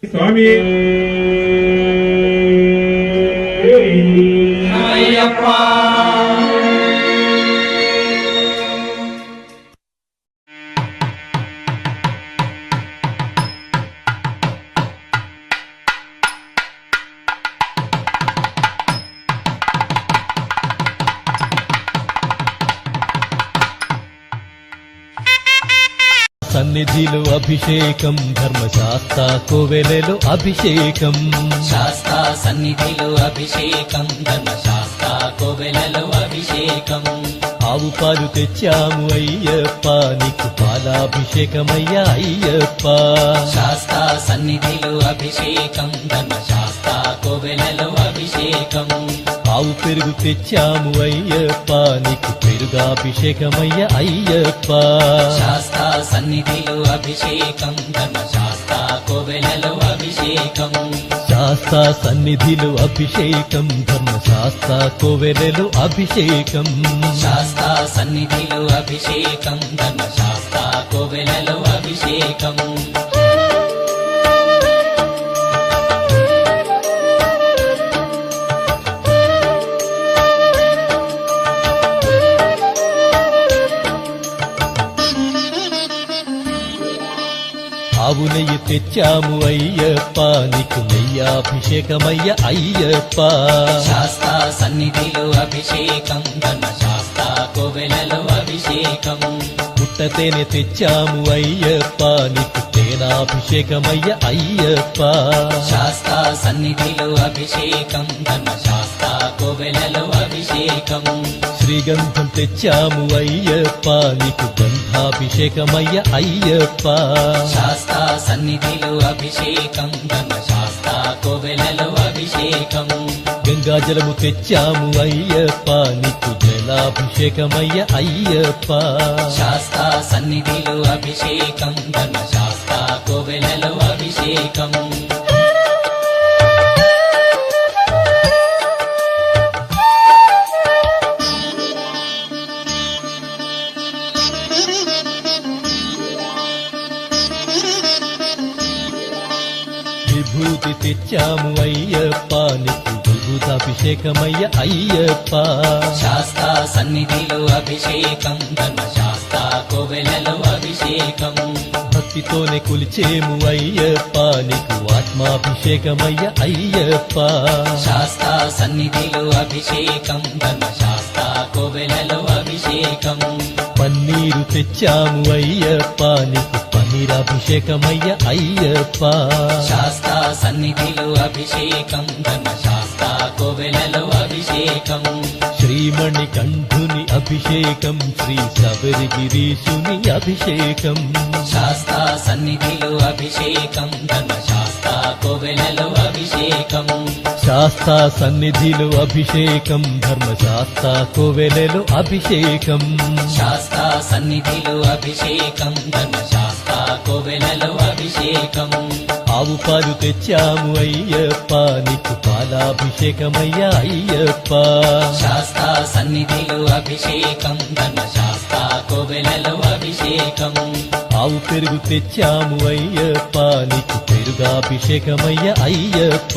స్వామి సన్నిధిలో అభిషేకం ధర్మశాస్త్ర కోవెలలో అభిషేకం శాస్తా సన్నిధిలో అభిషేకం ధర్మశాస్త్ర కోవెలలో అభిషేకం ఆవు పాలు తెచ్చాము అయ్యప్ప నీకు పాలాభిషేకమయ్య అయ్యప్ప శాస్తా సన్నిధిలో అభిషేకం ధర్మశాస్త్ర కోవెలలో అభిషేకం ఆవు పెరుగు తెచ్చాము అయ్యప్ప నీకు పెరుగాభిషేకమయ్య అయ్యప్ప శాస్తా సన్నిధిలో అభిషేకం ధర్మశాస్త్ర కోవెలలో అభిషేకం శాస్తా సన్నిధిలో అభిషేకం ధర్మశాస్త్ర కోవెలలో అభిషేకం శాస్తా సన్నిధిలో అభిషేకం ధర్మశాస్త్ర కోవెలలో అభిషేకం ఆవు నెయ్యి తెచ్చాము అయ్యప్ప నీకు నెయ్యాభిషేకమయ్య అయ్యప్ప శాస్తా సన్నిధిలో అభిషేకం ధర్మశాస్త్ర కోవెలలో అభిషేకం పుట్టతేనె తెచ్చాము అయ్యప్ప నీకు తేనాభిషేకమయ్య అయ్యప్ప శాస్తా సన్నిధిలో అభిషేకం ధర్మశాస్త్ర కోవెలలో అభిషేకం శ్రీగంధం తెచ్చాము అయ్యప్ప నీకు గంధాభిషేకమయ్య అయ్యప్ప శాస్తా సన్నిధిలో అభిషేకం ధర్మశాస్త్ర కోవెలలో అభిషేకం గంగాజలము తెచ్చాము అయ్యప్ప నీకు జలాభిషేకమయ్య అయ్యప్ప శాస్తా సన్నిధిలో అభిషేకం ధర్మశాస్త్ర కోవెలలో అభిషేకం విభూతి తెచ్చాము అయ్యప్ప నీకు విభూతాభిషేకమయ్య అయ్యప్ప శాస్తా సన్నిధిలో అభిషేకం ధర్మశాస్త్ర కోవెలలో అభిషేకం భక్తితోనే కొలిచేము అయ్యప్ప నీకు ఆత్మాభిషేకమయ్య అయ్యప్ప శాస్తా సన్నిధిలో అభిషేకం ధర్మశాస్త్ర కోవెలలో అభిషేకం పన్నీరు తెచ్చాము అయ్యప్ప నీకు పన్నీరాభిషేకమయ్య అయ్యప్ప శాస్తా సన్నిధిలో అభిషేకం ధర్మశాస్త్ర కోవెలలో అభిషేకం శ్రీమణి కంఠుని అభిషేకం శ్రీ శబరిగిరీశుని అభిషేకం శాస్తా సన్నిధిలో అభిషేకం ధర్మశాస్త్ర కోవెలలో అభిషేకం శాస్తా సన్నిధిలో అభిషేకం ధర్మశాస్త్ర కోవెలలో అభిషేకం శాస్తా సన్నిధిలో అభిషేకం ధర్మశాస్త్ర కోవెలలో అభిషేకం ఆవు పాలు తెచ్చాము అయ్యప్ప నీకు పాలాభిషేకమయ్య అయ్యప్ప శాస్తా సన్నిధిలో అభిషేకం ధర్మశాస్త్ర కోవెలలో అభిషేకం ఆవు పెరుగు తెచ్చాము అయ్యప్ప నీకు పెరుగాభిషేకమయ్య అయ్యప్ప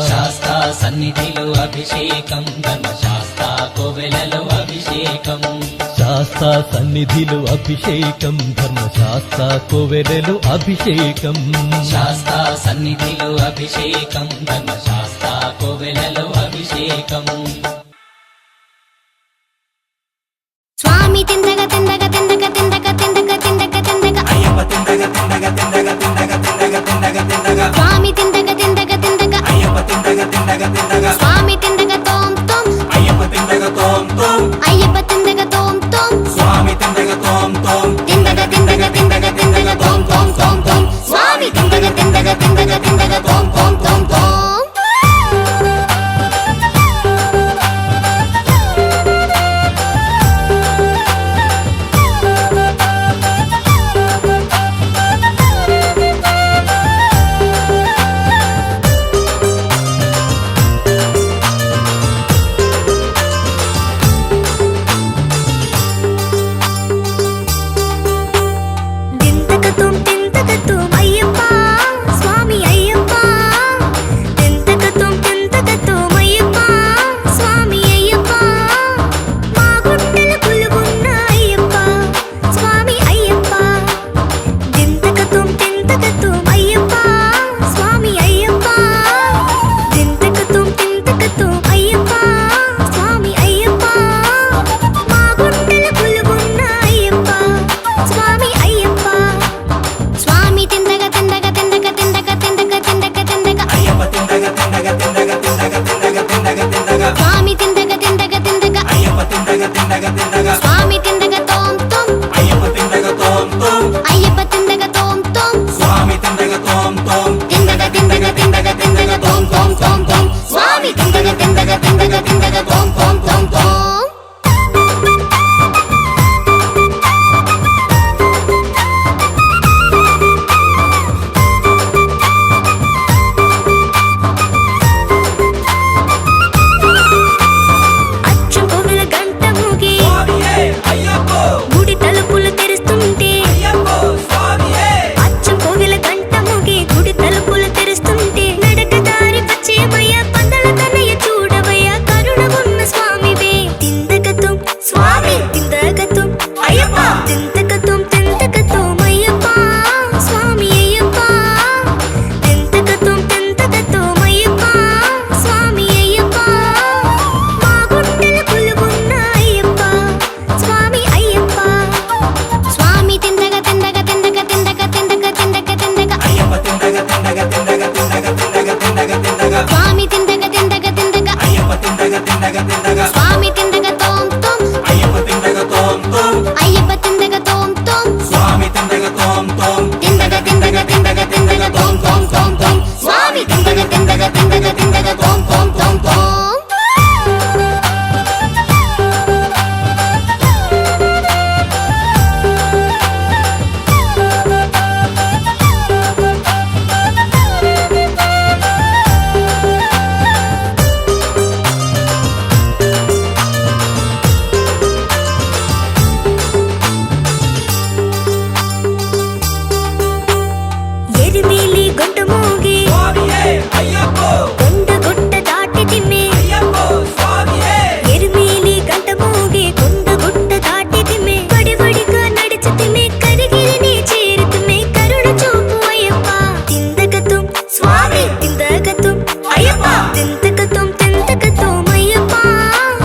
శాస్తా సన్నిధిలో అభిషేకం ధర్మశాస్త్ర కోవెలలో అభిషేకం శాస్తా సన్నిధిలో అభిషేకం ధర్మశాస్త్ర కోవెలలో అభిషేకం శాస్తా సన్నిధిలో అభిషేకం ధర్మశాస్త్ర కోవెలలో అభిషేకం స్వామి తిందగ తిందగ తిందగ తిందగ తిందగ తిందగ తిందగ అయ్యప్ప తిందగ తిందగ తిందగ తిందగ తిందగ తిందగ తిందగ స్వామి తిందగ తిందగ తిందగ అయ్యప్ప తిందగ తిందగ తిందగ స్వామి తిందగ తోం తోం అయ్యప్ప తిందగ తోం తోం అయ్యప్ప తిందగ తోం తోం స్వామి తిందగ తోం తోం తిందగ తిందగ తిందగ తిందగ తోం తోం తోం తోం స్వామి తిందగ తిందగ తిందగ తిందగ తోం తోం తోం తోం స్వామి తిందగ తిందగ తిందగ అయ్యప్ప తిందగ తిందగ తిందగ స్వామి తిందగ తోం తోం అయ్యప్ప తిందగ తోం తోం అయ్యప్ప తిందగ తోం తోం స్వామి తిందగ తోం తోం తిందగ తిందగ తిందగ తిందగ తోం తోం తోం తోం స్వామి తిందగ తిందగ తిందగ తిందగ తోం తోం తోం తోం ఎరిమేలి గొంట మోగి స్వామియే అయ్యప్ప కొండ గుట్ట దాటి తిమ్మే అయ్యప్ప స్వామియే ఎరిమేలి గంట మోగి కొండ గుట్ట దాటి తిమ్మే బడిబడిగా నడిచి తిమ్మే కరిగిరిని చేరుతుమ్మే కరుణ చూపు అయ్యప్ప తిందగతుం స్వామి తిందగతుం అయ్యప్ప తిందగతుం తిందగతుం అయ్యప్ప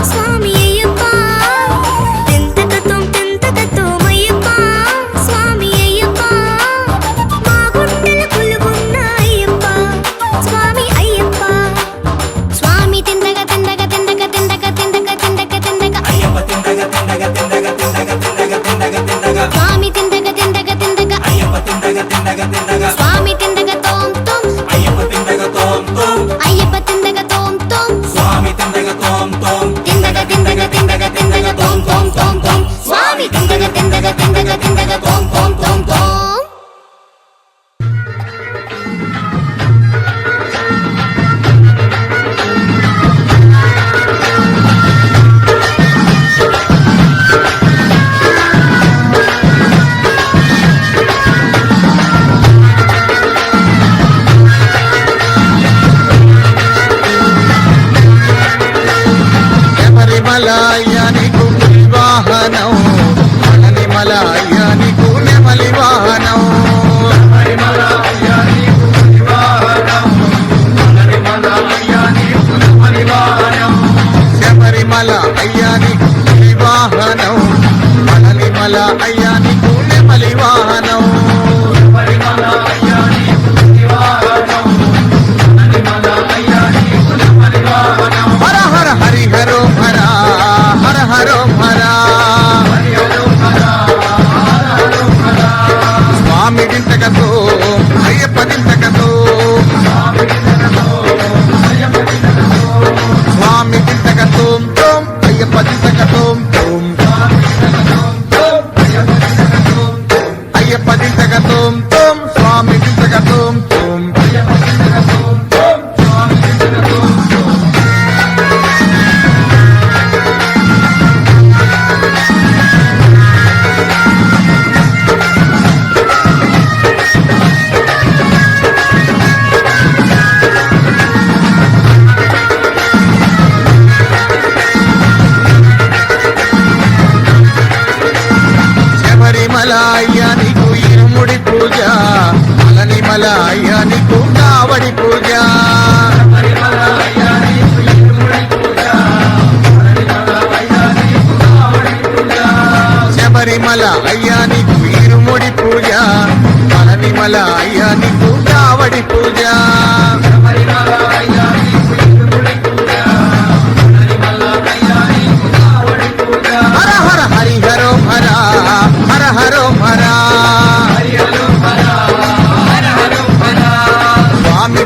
స్వామి అయ్యప్ప తిందగతుం తిందగతుం అయ్యప్ప స్వామి అయ్యప్ప మా గుండెల కొలువున్న అయ్యప్ప స్వామి అయ్యప్ప స్వామి తిందగ తిందగ తిందగ తిందగ తిందగ తిందగ తిందగ అయ్యప్ప తిందగ తిందగ తిందగ తిందగ తిందగ తిందగ తిందగ స్వామి తిందగ తిందగ తిందగ అయ్యప్ప తిందగ తిందగ తిందగ స్వామి తిందగ తోం తోం అయ్యప్ప తిందగ తోం తోం అయ్యప్ప తిందగ తోం తోం స్వామి తిందగ తోం తోం తిందగ తిందగ తిందగ తిందగ తోం తోం తోం తోం స్వామి తిందగ తిందగ తిందగ తిందగ తోం తోం తోం తోం శబరిమలయ్యనికు వాహనం మలనిమలయ్యనికు నెమలి వాహనం శబరిమల అయ్యానికు వాహనం మలనిమల అయ్యానికు నెమలి వాహనం హర హర హరిహరో హర హర హరో హర స్వామి దింతకతో అయ్యప్ప దింతకతో స్వామి దింతకతో తోం అయ్యప్ప దింతకతో తోం అయ్యప్ప దింతకతో తోం స్వామి దింతకతో తోం శబరిమలయ్యనికు ఇరుముడి పూజ మలనిమలయ్యనికు కావడి పూజ శబరిమల అయ్యానికు ఇరుముడి పూజ మలనిమల అయ్యానికు కావడి పూజ హర హర హరిహరో హర హర హరో హర స్వామి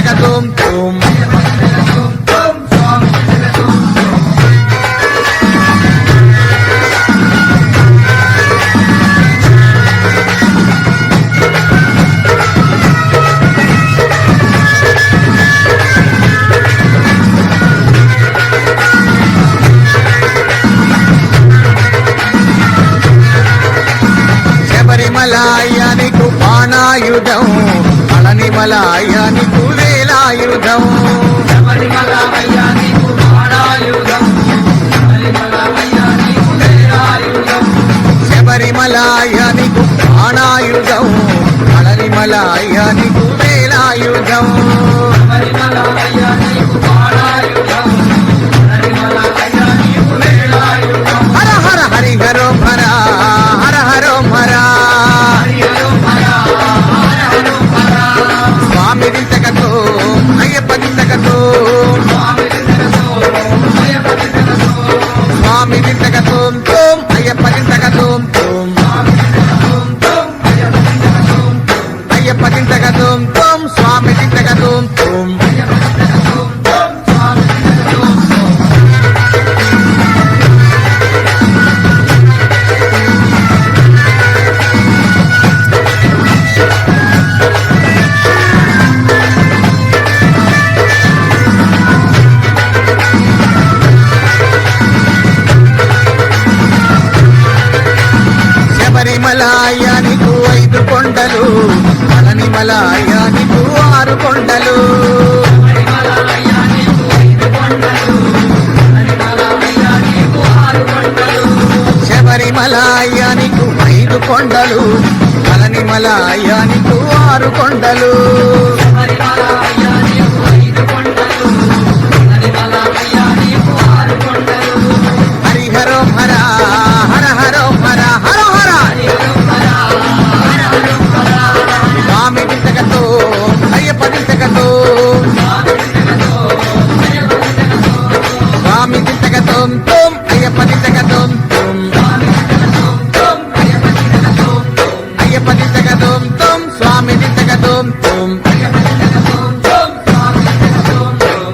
దింతక తోం తోం శబరిమలాయానికి బాణాయుధం పళనిమలాయానికి వేలాయుధం శబరిమలాయానికి బాణాయుధం పళనిమలాయానికి వేలాయుధం హర హర హరి హరో హర హర హరో హర స్వామి దింతకతో అయ్యప్ప దింతకతో స్వామి దింతకతో తోం అయ్యప్ప దింతకతో తోం అయ్యప్ప దింతకతో తోం స్వామి దింతకతో తోం శబరిమలాయానికి 5 కొండలు పళనిమలాయానికి 6 కొండలు శబరిమలాయానికి 5 కొండలు పళనిమలాయానికి 6 కొండలు హరిహరో హర హర హరో హర హరో హర స్వామి దింతకతో అయ్యప్ప దింతకతో స్వామి దింతకతో తోం అయ్యప్ప దింతకతో తోం అయ్యప్ప దింతకతో తోం స్వామి దింతకతో తోం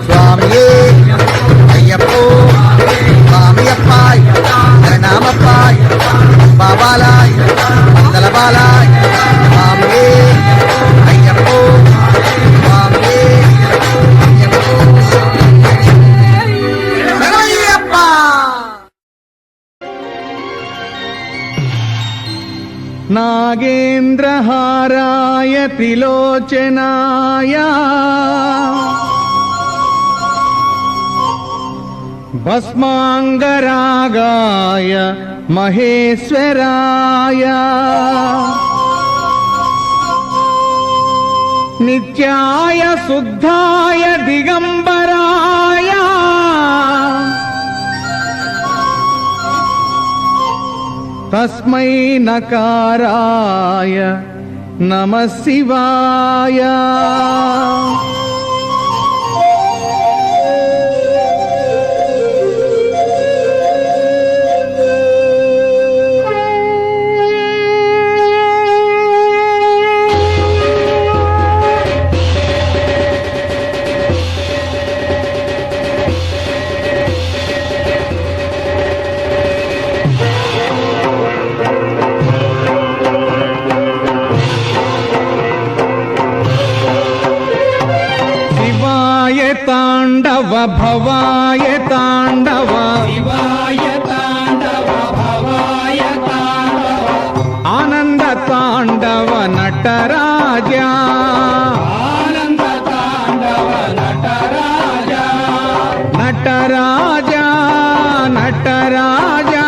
స్వామియే అయ్యప్పో స్వామియప్పాయ్ ప్రణామప్పాయ్ బాబాలాయ్ మందల బాలాయ్ స్వామియే అయ్యప్పో స్వామియే అయ్యప్పో శరణయ్యప్ప నాగేంద్రహారాయ త్రిలోచనాయ భస్మాంగరాగాయ మహేశ్వరాయ నిత్యాయ శుద్ధాయ దిగంబరాయ తస్మై నకారాయ నమః శివాయ తాండవ భవాయ తాండవ శివాయ తాండవ భవాయ తాండవ ఆనంద తాండవ నటరాజా ఆనంద తాండవ నటరాజా నటరాజా నటరాజా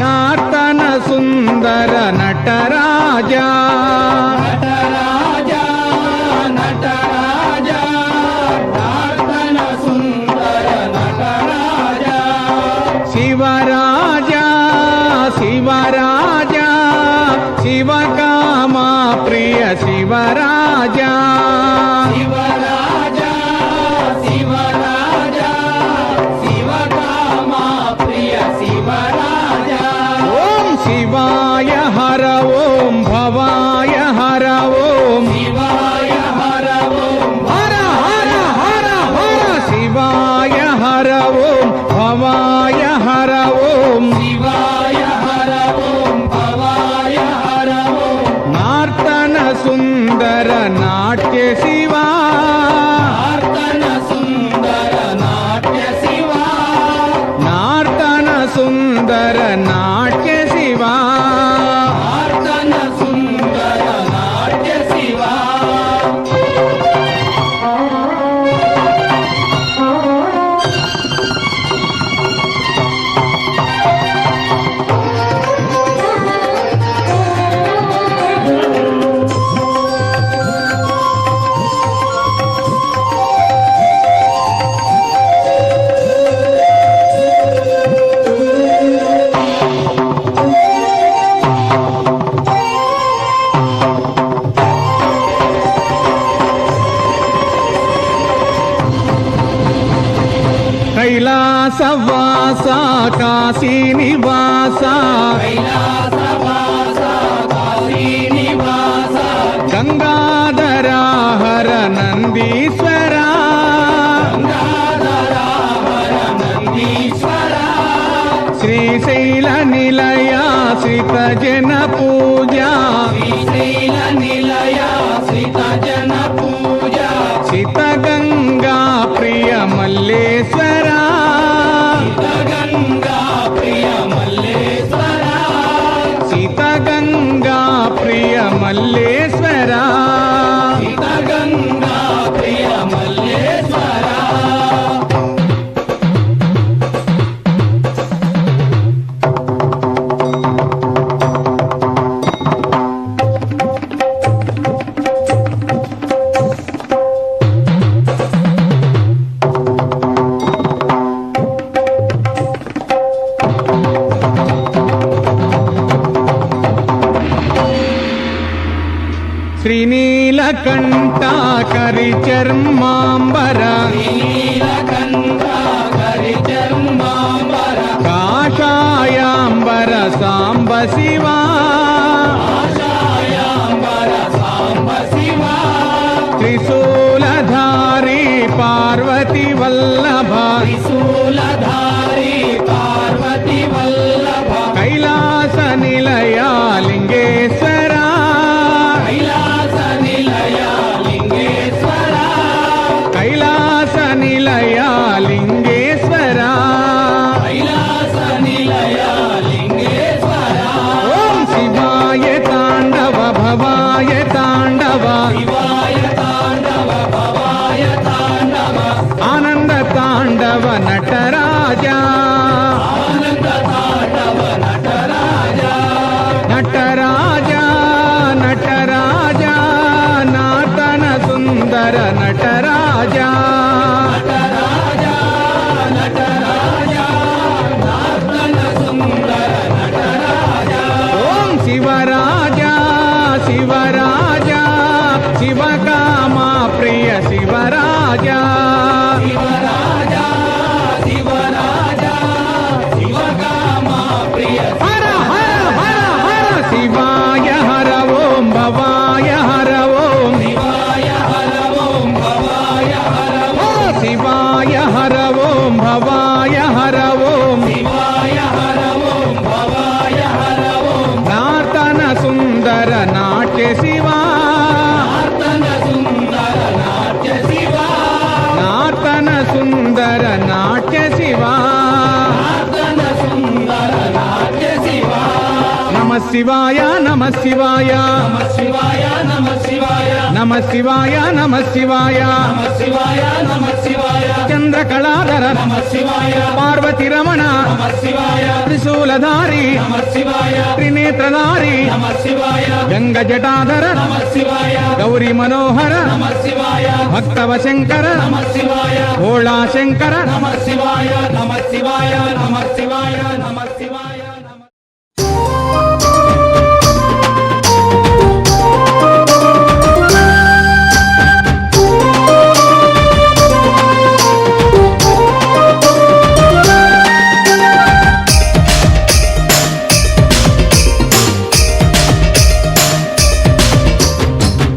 నార్తన సుందర నటరాజా నటరాజా నటరాజా శివరాజా శివరాజా శివకామా ప్రియ శివరాజా శివరాజా శివరాజా భవాయ హర ఓం శివాయ హర ఓం భవాయ హర ఓం నార్తన సుందర నాట్య శివా నార్తన సుందర నాట్య శివా నార్తన సుందర నాట్య శివా నార్తన సుందర నాట్య శివా కైలాసవాస కాశీ నివాస కైలాసవాస కాశీ నివాస గంగాధర హర నందీశ్వర గంగాధర హర నందీశ్వర శ్రీశైల నిలయ శ్రీత జన పూజ శ్రీశైల నిలయ శ్రీత జన పూజ సిత గంగా ప్రియ మల్లేశ్వర గంగా ప్రియ మల్లేశ్వర సిత గంగా ప్రియ మల్లేశ్వర గంగా ప్రియ మల్లేశ్వర శ్రీనీలకంఠ కరి చర్మాంబర నీలకంఠ కరి చర్మాంబర కాషాయాంబర సాంబ శివా ఆశాయాంబర సాంబ శివ త్రిశూలధారి పార్వతి వల్లభ త్రిశూలధారి పార్వతి వల్లభ కైలాస నిలయ లింగేశ్వర కైలాస నిలయ లింగేశ్వర కైలాస నిలయ లింగేశ్వర కైలాస నిలయ లింగేశ్వర ఓం శివాయ తాండవ భవాయ తాండవ శివాయ తాండవ భవాయ తాండవ ఆనంద తాండవ నటరాజా ఆనంద తాండవ నటరాజ నటరాజా నటరాజా నాతన సుందర నటరాజా నటరాజ నటరాజ నార్తన సుందర నటరాజ ఓం శివరాజా శివరాజా శివకామా ప్రియ శివరాజా శివరాజ శివరాజ శివకామా ప్రియ హర హర హర హర శివాయ హర ఓం భవాయ హర ఓం శివాయ హర ఓం భవాయ హర ఓ శివాయ హర ఓం భవాయ హర ఓం శివాయ హర ఓం భవాయ హర ఓం నాతన సుందర నాట్య శివా నార్తన సుందర నాట్య శివ నాతన సుందర నాట్య శివా నార్తన సుందర నాట్య శివ నమ శివాయ నమ శివాయ నమ శివాయ నమ శివాయ నమ శివాయ నమ శివాయ నమ శివాయ నమ శివాయ చంద్రకళాధర నమ శివాయ పార్వతి రమణ నమ శివాయ త్రిశూలధారి నమ శివాయ త్రినేత్రధారి నమ శివాయ గంగ జటాధర నమ శివాయ గౌరీ మనోహర నమ శివాయ భక్తవ శంకర నమ శివాయ భోళా శంకర నమ శివాయ నమ శివాయ నమ శివాయ నమ శివాయ నమ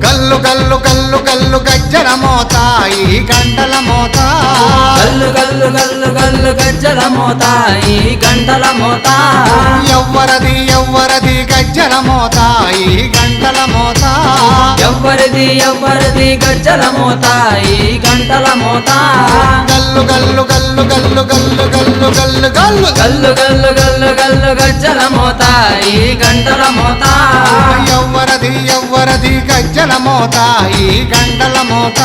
కల్లు కల్లు కల్లు కల్లు గజ్జల మోత ఈ గంటల మోత గల్లు గల్లు గల్లు గల్లు గజ్జల మోత ఈ గంటల మోత ఎవ్వరది ఎవ్వరది గజ్జల మోత ఈ గంటల మోత ఎవ్వరిది ఎవ్వరిది గజ్జల మోత ఈ గంటల మోత గల్లు గల్లు గల్లు గల్లు గల్లు గల్లు గల్లు గల్లు గల్లు గల్లు గల్లు గల్లు గజ్జల మోత ఈ గంటల మోత ఎవ్వరది ఎవ్వరది గజ్జల మోత ఈ గంటల మోత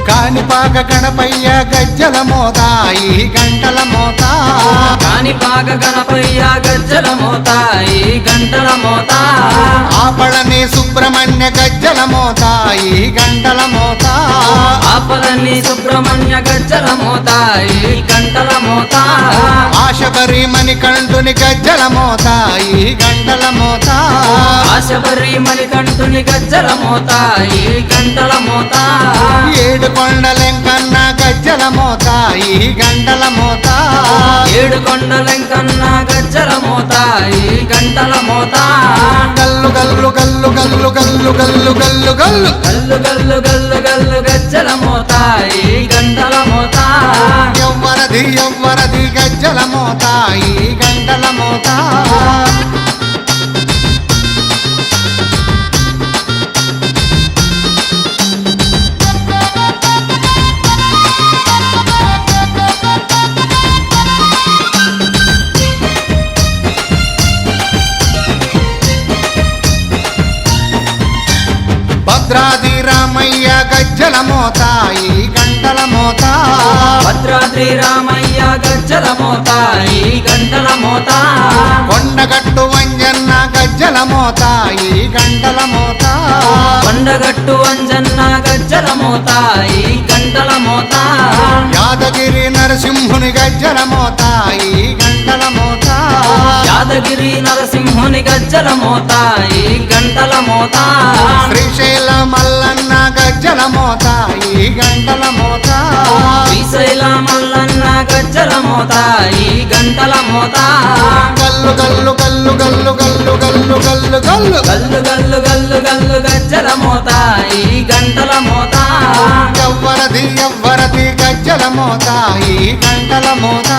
కాణిపాక గణపయ్య గజ్జల మోత ఈ గంటల మోత కాణిపాక గణపయ్య గజ్జల మోత ఈ గంటల మోత ఆపళని సుబ్రహ్మణ్య గజ్జల మోత ఈ గంటల మోత ఆపలని సుబ్రహ్మణ్య గజ్జల మోత ఈ గంటల మోత ఆశబరి మణికంఠుని గజ్జల మోత ఈ గంటల మోత ఆశబరి మణికంఠుని గజ్జల మోత ఈ గంటల మోత ఏడు కొండలెంకన్న గజ్జల మోత ఈ గంటల మోత ఏడు కొండలెంకన్న గజ్జల మోత ఈ గంటల మోత గల్లు గల్లు గల్లు గల్లు గల్లు గల్లు గల్లు గల్లు గల్లు గల్లు గల్లు గల్లు గజ్జల మోత ఈ గంటల మోత ఎవ్వరది ఎవ్వరది గజ్జల మోత ఈ గంటల మోత భద్రాది రామయ్య గజ్జల మోత ఈ గంటల మోత భద్రాద్రి రామయ్య గజ్జల మోత ఈ గంటల మోత కొండగట్టు వంజన్న గజ్జల మోత ఈ గంటల మోత కొండగట్టు అంజన్న గజ్జల మోత ఈ గంటల మోత యాదగిరి నరసింహుని గజ్జల మోత ఈ గంటల మోత యాదగిరి నరసింహుని గజ్జల మోత ఈ గంటల మోత శ్రీశైల మల్లన్న గజ్జల మోత ఈ గంటల మోత శ్రీశైల మల్లన్న గజ్జల మోత ఈ గంటల మోత గల్లు గల్లు గల్లు గల్లు గల్లు గల్లు గల్లు గల్లు గల్లు గల్లు గల్లు గల్లు గజ్జల మోత ఈ గంటల మోత ఎవ్వరది ఎవ్వరది గజ్జల మోత ఈ గంటల మోత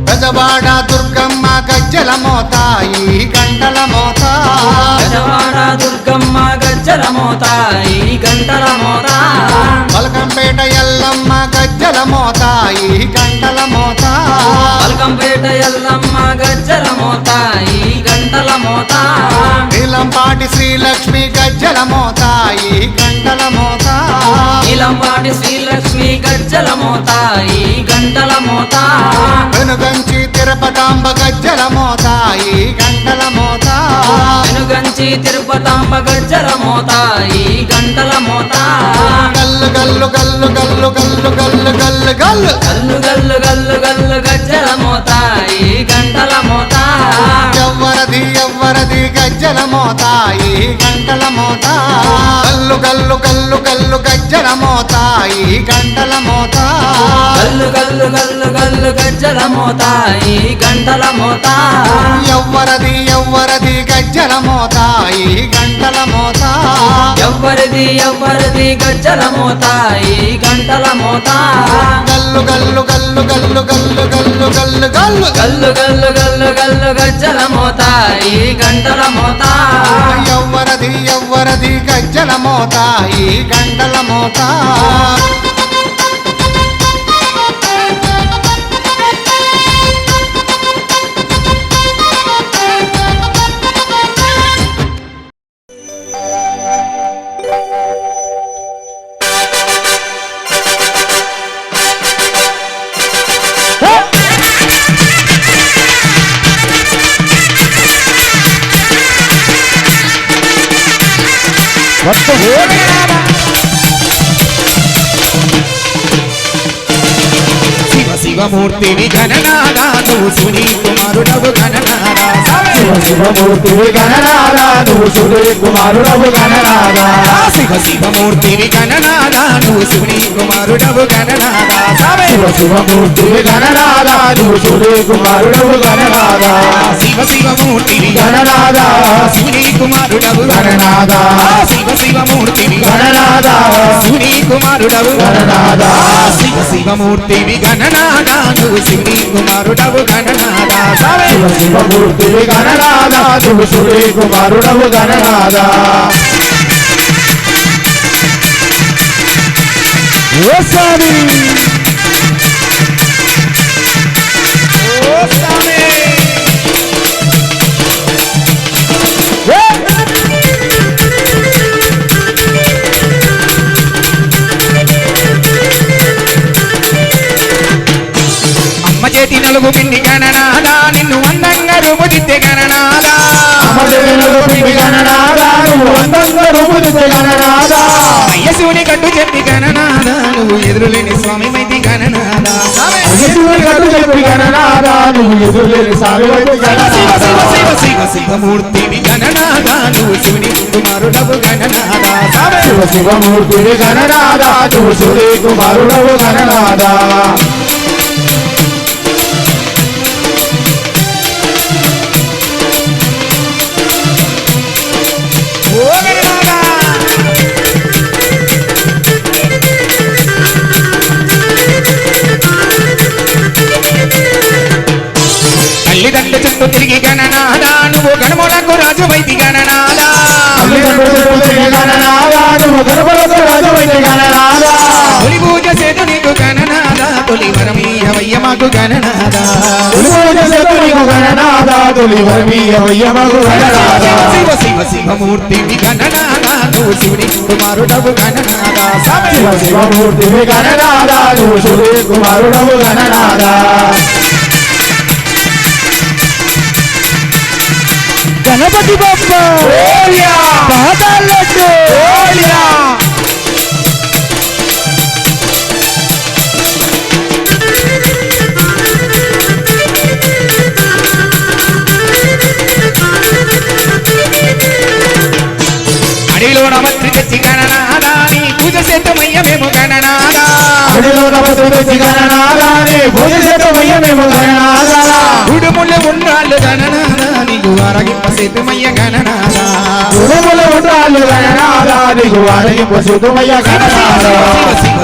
గజవాడ దుర్గమ్మ గజ్జల మోత ఈ గంటల మోత గజవాడ దుర్గమ్మ గజ్జల మోత ఈ గంటల మోత పలకంపేట ఎల్లమ్మ గజ్జల మోత ఈ గంటల మోత పల్కంపేట ఎల్లమ్మ గజ్జల మోత ఈ గంటల మోత నీలంపాటి శ్రీలక్ష్మి గజ్జల మోత ఈ గంటల మోత నీలంపాటి శ్రీలక్ష్మి గజ్జల మోత ఈ గంటల మోత వెనుగంచి తిరుపతాంబ గజ్జల మోత ఈ గంటల మోత వెనుగంచి తిరుపతాంబ గజ్జల మోత ఈ గంటల మోత గల్లు గల్లు గల్లు గల్లు గల్లు గల్లు గల్లు గల్లు గల్లు గల్లు గల్లు గల్లు గజ్జల మోత ఈ గంటల మోత ఎవ్వరది ఎవ్వరది గజ్జల మోత ఈ గంటల మోత గల్లు గల్లు గల్లు గల్లు గజ్జల మోత ఈ గంటల మోత గల్లు గల్లు గల్లు గల్లు గజ్జల మోత ఈ గంటల మోత ఎవ్వరది ఎవ్వరది గజ్జల మోత ఈ గంటల మోత ఎవ్వరిది ఎవ్వరిది గజ్జల మోత ఈ గంటల మోత గల్లు గల్లు గల్లు గల్లు గల్లు గల్లు గల్లు గల్లు గల్లు గల్లు గల్లు గల్లు గజ్జల మోత ఈ గంటల మోత ఎవ్వరది ఎవ్వరది గజ్జల మోత ఈ గంటల మోత శివమూర్తివి గణనాదా నువ్వు శివుని కుమారుడవు గణనాదా శివమూర్తివి గణనాదా నువ్వు శివుని కుమారుడవు గణనాదా శివమూర్తివి గణనాదా నువ్వు శివుని కుమారుడవు గణనాదా శివమూర్తివి గణనాదా నువ్వు శివుని కుమారుడవు గణనాదా శివమూర్తివి గణనాదా శివుని కుమారుడవు గణనాదా శివమూర్తివి గణనాదా శివుని కుమారుడవు గణనాదా శివమూర్తివి గణనాదా నువ్వు శివుని కుమారుడవు గణనాదా శివమూర్తివి గణనాదా నువ్వు శివుని కుమారుడవు గణనాదా ఓ స్వామి ఓ స్వామి అమ్మ చేతి నలుగు పిండి గణనాదా నిన్ను అందంగా రూపుదిద్దే గణనాదా అయ్యశివుని గడ్డు చెప్పి గణనాదా నువ్వు ఎదురులేని స్వామి మైతి గణనాదా శివమూర్తివి గణనాదా నువ్వు శివుని కుమారుడవు గణనాదా శివమూర్తివి గణనాదా నువ్వు శివుని కుమారుడవు గణనాదా తల్లిదండ్రుల చుట్టూ తిరిగి గణనాదా నువ్వు గణములకు రాజు వైతి గణనాదా తొలి పూజ సేతు నీకు గణనాదా తొలి వరమీయవయ్య మాకు గణనాదా శివమూర్తివి గణనాదా నువ్వు శివుని కుమారుడవు గణనాదా శివమూర్తివి గణనాదా నువ్వు శివుని కుమారుడవు గణనాదా గణపతి బొప్ప పాదాలట్టు అడిలో నమస్త్రి తెచ్చి గణనాదా నీ పూజ సేతమయ్య మేము గణనాదా ఉడుములు ఉండాలు గణనాదా నీకు ఆరగింప సేతుమయ్య గణనాదా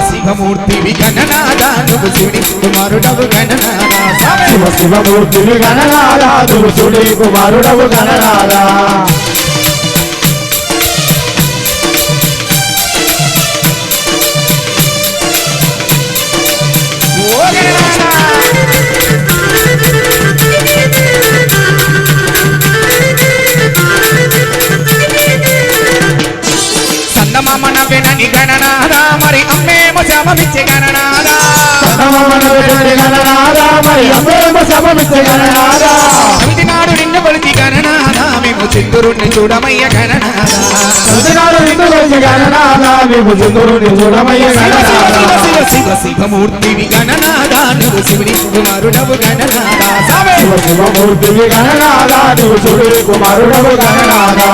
శివమూర్తివి గణనాదా నువ్వు శివుని కుమారుడవు గణనాదా శివమూర్తివి గణనాదా నువ్వు శివుని కుమారుడవు గణనాదా సందమామ నవ్వెనని గణనాదా మరి అమ్మేమో శాపమిచ్చే గణనాదా సమితి నాడు నిన్ను కొలిచి గణనాదా మేము చింతూరుణ్ణి చూడమయ్య గణనాదా శివమూర్తివి గణనాదా నువ్వు శివుని కుమారుడవు గణనాదా శివమూర్తివి గణనాదా నువ్వు శివుని కుమారుడవు గణనాదా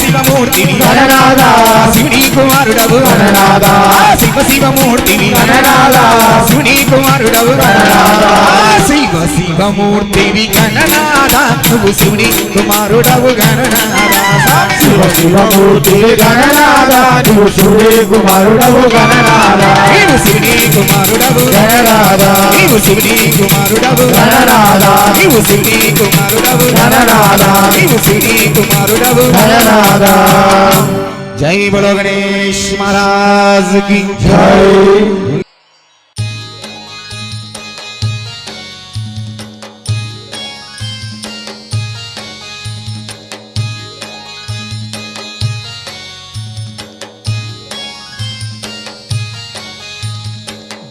శివమూర్తివి గణనాదా శివుని కుమారుడవు గణనాదా శివమూర్తివి గణనాదా శివుని కుమారుడవు గణనాదా శివమూర్తివి గణనాదా నువ్వు శివుని కుమారుడవు గణనాదా శివమూర్తివి గణనాదా నువ్వు శివుని కుమారుడవు గణనాదా నీవు శివుని కుమారుడవు గణనాదా నీవు శివుని కుమారుడవు గణనాదా నీవు శివుని కుమారుడవు గణనాదా నీవు శివుని కుమారుడవు గణనాదా జై బలో గణేష్ మహారాజ్ కి జై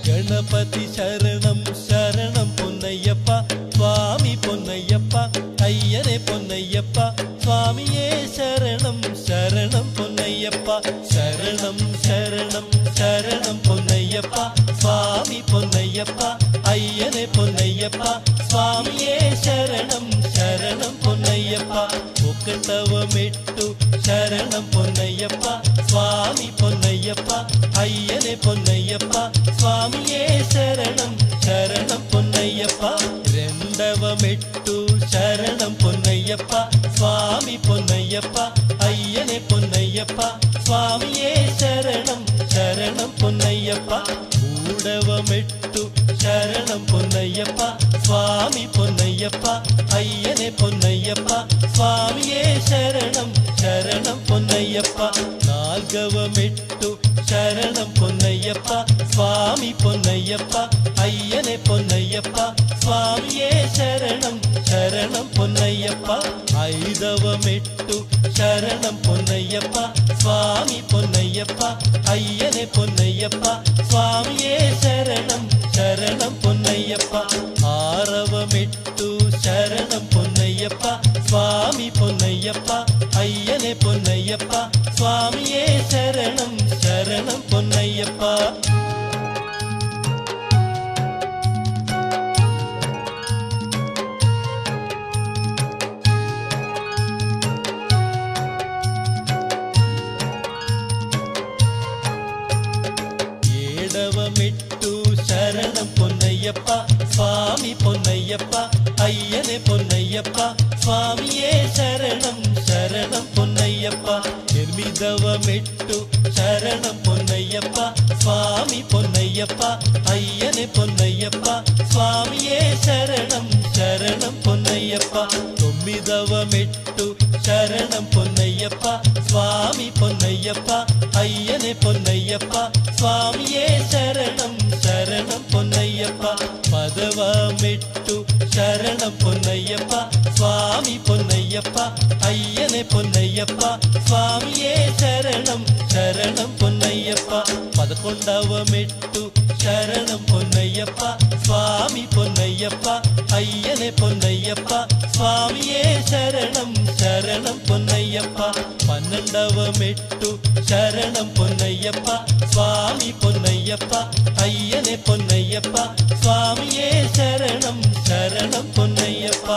గణపతి శరణం శరణం పొన్నయ్యప్ప స్వామి పొన్నయ్యప్ప అయ్యనే పొన్నయ్యప్ప స్వామియే శరణం శరణం పొన్నయ్యప్ప பொன்னையப்பா స్వామియే శరణం శరణం పొన్నయ్యప్ప ఒకటవమెట్టు శరణం పొన్నయ్యప్ప స్వామి పొన్నయ్యప్ప అయ్యనే పొన్నయ్యప్ప స్వామియే శరణం శరణం పొన్నయ్యప్ప రెండవ మెట్టు శరణం పొన్నయ్యప్ప స్వామి పొన్నయ్యప్ప అయ్యనే పొన్నయ్యప్ప స్వామియే శరణం శరణం పొన్నయ్యప్ప మూడవ మెట్టు శరణం పొన్నయ్యప్ప స్వామి పొన్నయ్యప్ప అయ్యనే పొన్నయ్యప్ప స్వామియే శరణం శరణం పొన్నయ్యప్ప నాల్గవ మెట్టు శరణం పొన్నయ్యప్ప స్వామి పొన్నయ్యప్ప అయ్యనే పొన్నయ్యప్ప స్వామియే శరణం శరణం పొన్నయ్యప్ప ఐదవ మెట్టు శరణం పొన్నయ్యప్ప స్వామి పొన్నయ్యప్ప అయ్యనే పొన్నయ్యప్ప స్వామియే శరణం శరణం పొన్నయ్యప్ప ఆరవ మెట్టు శరణం పొన్నయ్యప్ప స్వామి పొన్నయ్యప్ప అయ్యనే పొన్నయ్యప్ప స్వామియే శరణం శరణం పొన్నయ్యప్ప మెట్టు శరణం పొన్నయ్యప్ప స్వామి పొన్నయ్యప్ప అయ్యనే పొన్నయ్యప్ప స్వామియే శరణం శరణం పొన్నయ్యప్ప ఎనిమిదవ మెట్టు శరణం పొన్నయ్యప్ప స్వామి పొన్నయ్యప్ప అయ్యనే పొన్నయ్యప్ప స్వామియే శరణం శరణం పొన్నయ్యప్ప తొమ్మిదవ మెట్టు శరణం పొన్నయ్యప్ప స్వామి పొన్నయ్యప్ప అయ్యనే పొన్నయ్యప్ప స్వామియే శరణం శరణం పొన్నయ్యప్ప పదవ మెట్టు శరణం పొన్నయ్యప్ప స్వామి పొన్నయ్యప్ప అయ్యనే పొన్నయ్యప్ప స్వామియే శరణం శరణం పొన్నయ్యప్ప పదకొండవ మెట్టు శరణం పొన్నయ్యప్ప స్వామి పొన్నయ్యప్ప అయ్యనే పొన్నయ్యప్ప స్వామియే శరణం శరణం పొన్నయ్యప్ప పన్నెండవ మెట్టు శరణం పొన్నయ్యప్ప స్వామి పొన్నయ్యప్ప అయ్యనే పొన్నయ్యప్ప స్వామియే శరణం శరణం పొన్నయ్యప్ప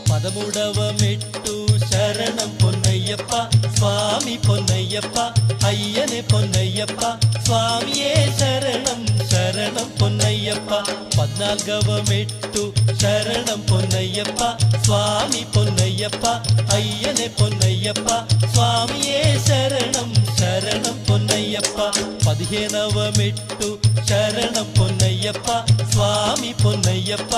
పదమూడవ మెట్టు శరణం పొన్నయ్యప్ప స్వామి పొన్నయ్యప్ప అయ్యనే పొన్నయ్యప్ప స్వామియే శరణం శరణం పొన్నయ్యప్ప పద్నాల్గవ మెట్టు శరణం పొన్నయ్యప్ప స్వామి పొన్నయ్యప్ప అయ్యనే పొన్నయ్యప్ప స్వామియే శరణం శరణం పొన్నయ్యప్ప పదిహేనవ మెట్టు శరణం పొన్నయ్యప్ప స్వామి పొన్నయ్యప్ప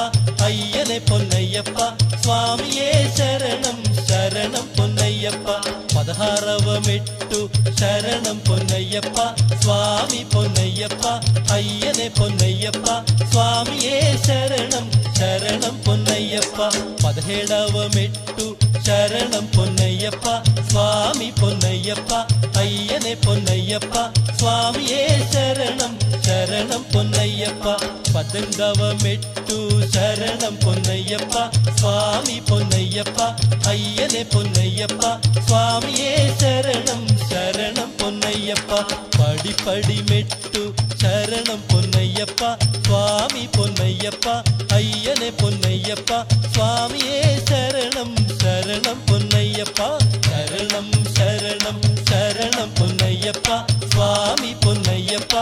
అయ్యనే పొన్నయ్యప్ప స్వామియే శరణం శరణం పొన్నయ్యప్ప పదహారవ మెట్టు శరణం పొన్నయ్యప్ప స్వామి పొన్నయ్యప్ప అయ్యనే పొన్నయ్యప్ప స్వామియే శరణం శరణం పొన్నయ్యప్ప పదిహేడవ మెట్టు శరణం పొన్నయ్యప్ప స్వామి పొన్నయ్యప్ప అయ్యనే పొన్నయ్యప్ప స్వామియే శరణం శరణం పొన్నయ్యప్ప పద్దెనిమిదవ మెట్టు శరణం పొన్నయ్యప్ప స్వామి పొన్నయ్యప్ప అయ్యనే పొన్నయ్యప్ప స్వామియే శరణం శరణం పొన్నయ్యప్ప పడి పడి మెట్టు శరణం పొన్నయ్యప్ప స్వామి పొన్నయ్యప్ప అయ్యనే పొన్నయ్యప్ప స్వామియే శరణం శరణం పొన్నయ్యప్ప శరణం శరణం శరణం పొన్నయ్యప్ప స్వామి పొన్నయ్యప్ప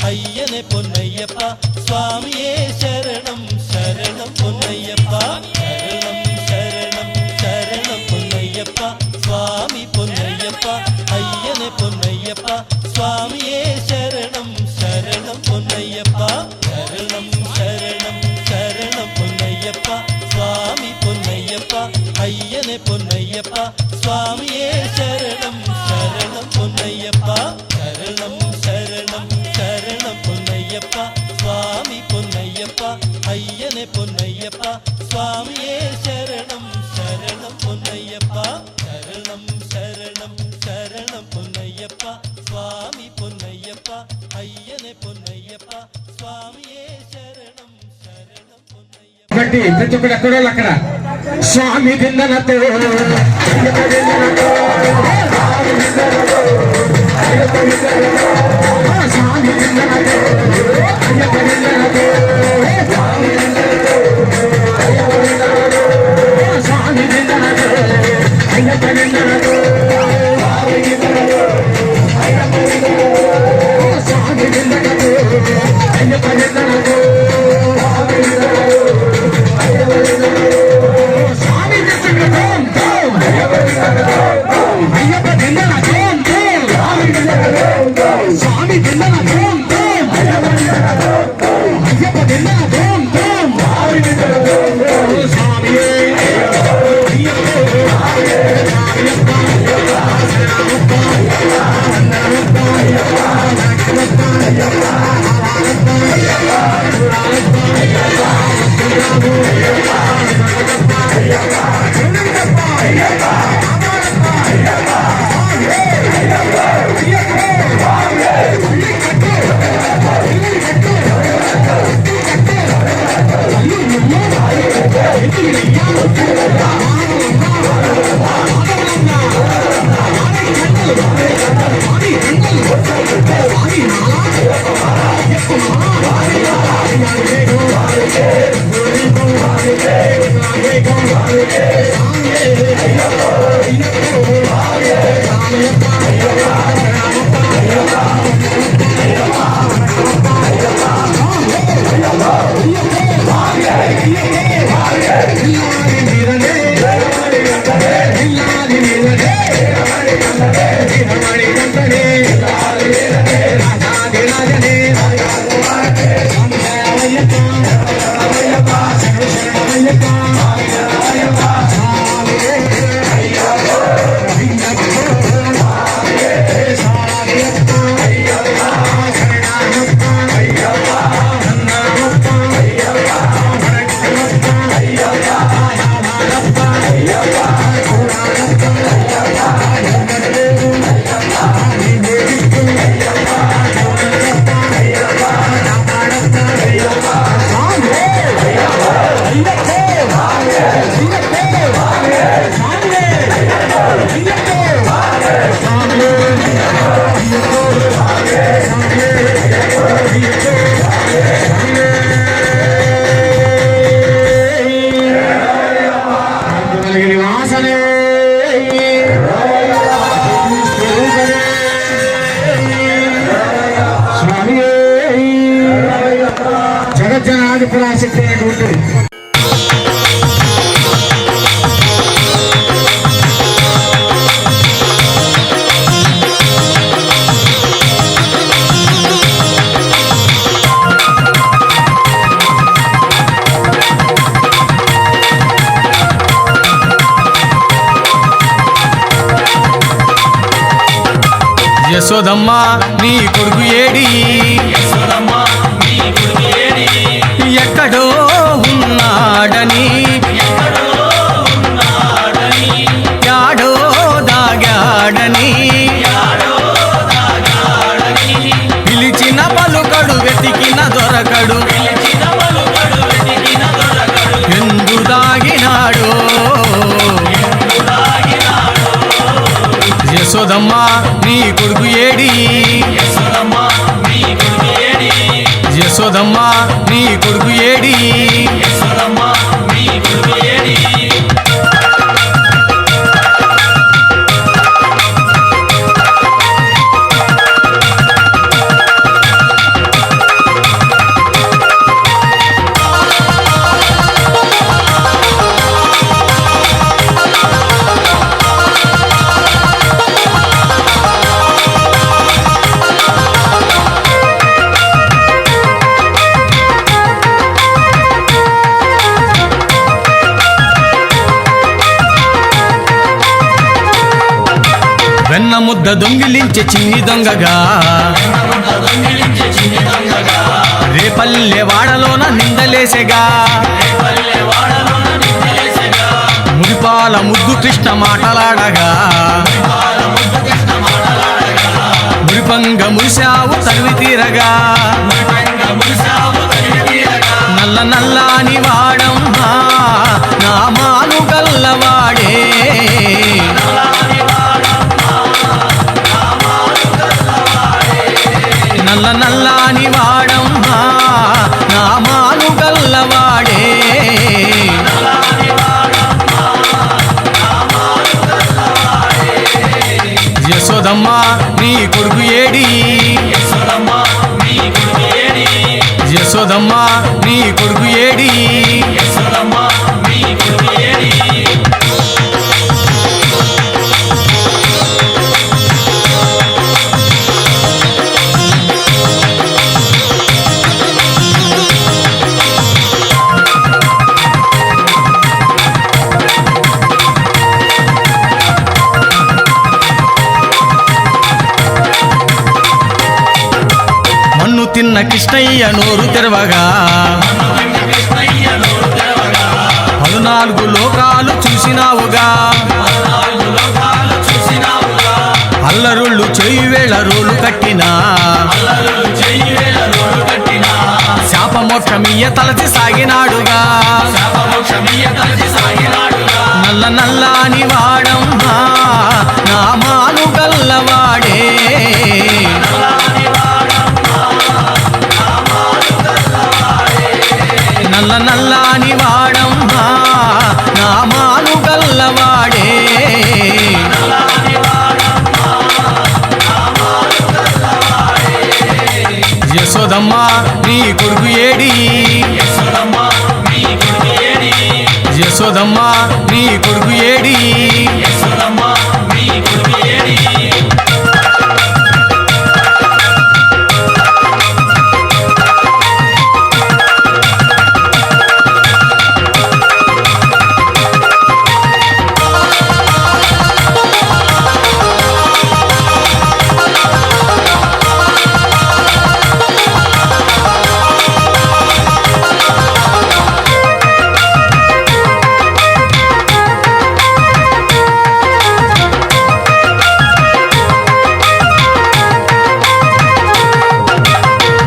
అయ్యనే పొన్నయ్యప్ప స్వామియే శరణం శరణం పొన్నయ్యప్ప శరణం శరణం శరణం పొన్నయ్యప్ప స్వామి పొన్నయ్యప్ప అయ్యనే పొన్నయ్యప్ప స్వామియే శరణం శరణం పొన్నయ్యప్ప శరణం శరణం శరణం పొన్నయ్యప్ప స్వామి పొన్నయ్యప్ప అయ్యనే పొన్నయ్యప్ప స్వామియే శరణం శరణం పొన్నయ్యప్ప శరణం శరణం శరణం పొన్నయ్యప్ప స్వామి పొన్నయ్యప్ప అయ్యనే పొన్నయ్యప్ప స్వామియే శరణం శరణం పొన్నయ్యప్ప శరణం శరణం శరణం పొన్నయ్యప్ప స్వామి పొన్నయ్యప్ప అయ్యనే పొన్నయ్యప్ప స్వామియే శరణం శరణం పొన్నయ్యప్ప అది ప్రతి ఒక్కరు ఎక్కడో అక్కడ స్వామి దిందనతో స్వామి జగజ్జనాది పరాశక్తి అనేటువంటిది. యశోదమ్మ నీ కొడుకు ఏడి ఎక్కడో ఉన్నాడని యాడో దాగాడని పిలిచిన పలుకడు వెతికిన దొరకడు ఎందు దాగినాడో యశోదమ్మ నీ కొడుకు ఏడి యశోదమ్మ నీ కొడుకు ఏడి వెన్న ముద్ద దొంగిలించే చిన్ని దొంగగా రేపల్లె వాడలోన నిందలేసెగా మురిపాల ముద్దు కృష్ణ మాటలాడగా మురిపంగ మురిశావు తనివి తీరగా నల్ల నల్లాని వాడమ్మా యశోదమ్మ నీ కొడుకు ఏడి మన్ను తిన్న కృష్ణయ్య నోరు తెరవగా 14 లోకాలు చూసినావుగా అల్లరుళ్ళు చేయి వేళ రోలు కట్టినా శాపమోక్షమియ్య తలచి సాగినాడుగా నల్ల నల్లాని వాడమ్మా నామాలు గల్లవాడే నల్ల నల్లాని వాడమ్మా నామాలు గల్లవాడే యశోదమ్మ నీ కొడుకు ఏడి యశోదమ్మ నీ కొడుకు ఏడి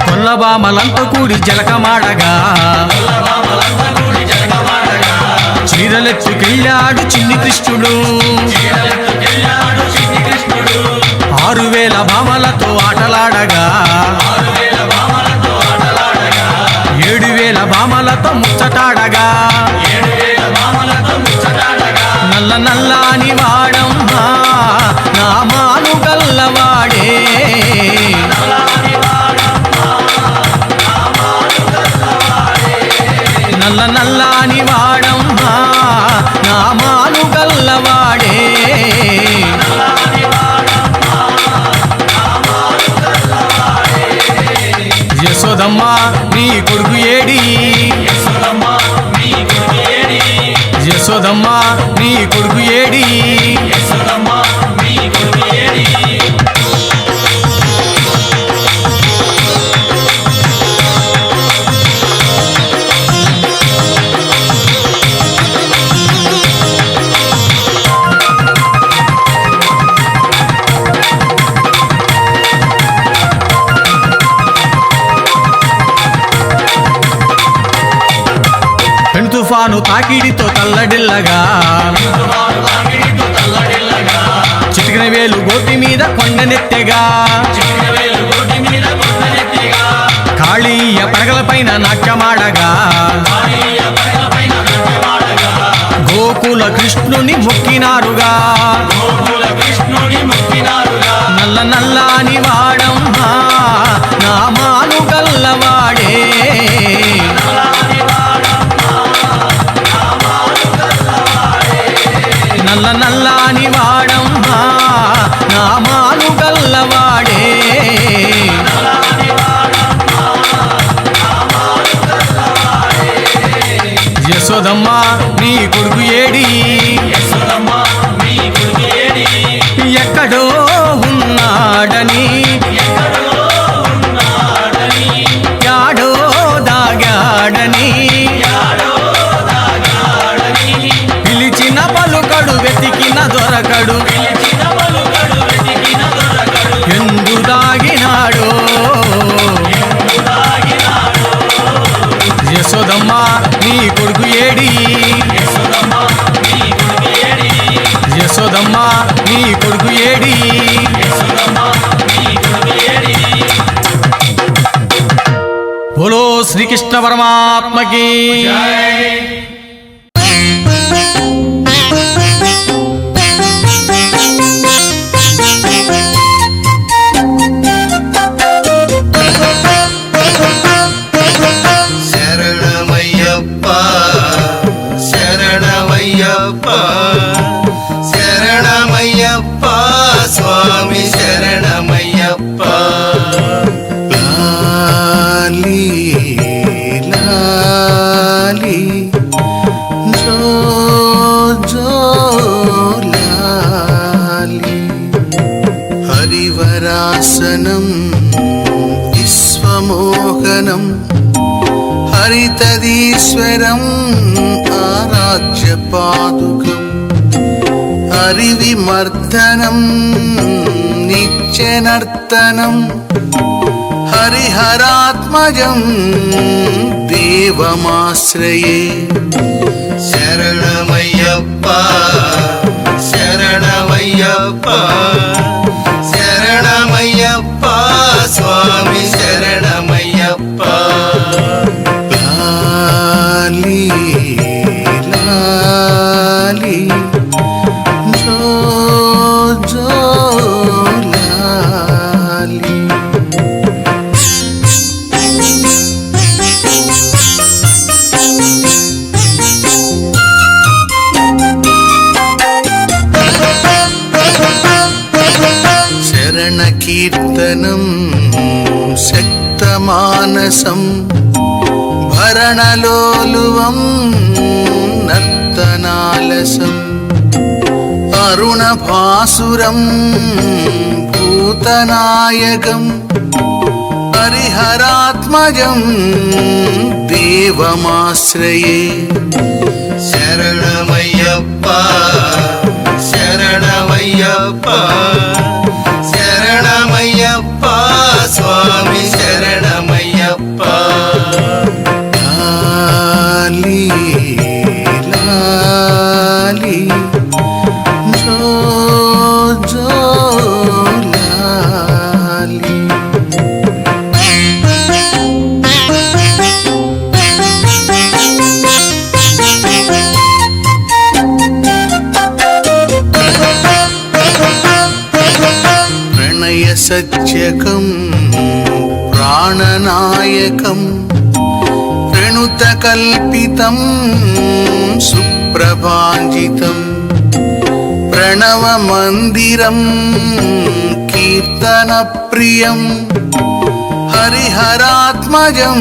కొల్లబామలంతా కూడి జలకమాడగా చీరలెత్తుకెళ్ళాడు చిన్ని కృష్ణుడు 6000 భామలతో ఆటలాడగా 7000 భామలతో ముచ్చటాడగా నల్ల నల్లాని వాడమ్మా నామాలు గల్లవాడే నల్ల నల్లాని వాడమ్మా నామాలు గల్లవాడే యశోదమ్మ నీ కొడుకు ఏడి యశోదమ్మ నీ కొడుకు ఏడి పెను తుఫాను తాకిడితో తల్లడిల్లగా చిటికిన వేలు గోటి మీద కొండనెత్తెగా కాళీయ పడగలపైన నాట్యమాడగా గోకుల కృష్ణుని మొక్కినారుగా నల్ల నల్లాని వాడమ్మా నామాలు గల్లవాడే నల్ల నల్లాని వాడమ్మా నామాలు గల్లవాడే యశోదమ్మ నీ కొడుకు ఏడి ఎక్కడో ఉన్నాడని యాడో దాగాడని పిలిచిన పలుకడు వెతికిన దొరకడు ఎందు దాగినాడో యశోదమ్మ నీ కొడుకు ఏడి యశోదమ్మ నీ కొడుకు ఏడి బోలో శ్రీకృష్ణ పరమాత్మకి శరణమయ్యప్ప స్వామి శరణమయ్యప్ప లాలి లాలి జో జో లాలి హరివరాసనం విశ్వమోహనం హరితదీశ్వరం ఆరాధ్యపాదుకం హరివిమర్దనం నిత్యనర్తనం హరిహరాత్మజం దేవమాశ్రయే శరణమయ్యప్ప శరణమయ్యప్ప శరణమయ్యప్ప స్వామి శరణమయ్యప్ప లాలి లాలి జో జో లాలి శరణ కీర్తనం శక్తమానసం భరణలోలువం నర్తనాలసం అరుణభాసురం భూతనాయకం హరిహరాత్మజం దేవమాశ్రయే శరణమయ్యప్ప శరణమయ్యప్ప శరణమయ్యప్ప స్వామి శరణమయ్యప్ప లాలి లాలి జో జో లాలి ప్రణయ సత్యకం ప్రాణనాయకం ప్రణుతకల్పితం సుప్రభాంజితం ప్రణవమందిరం కీర్తనప్రియం హరిహరాత్మజం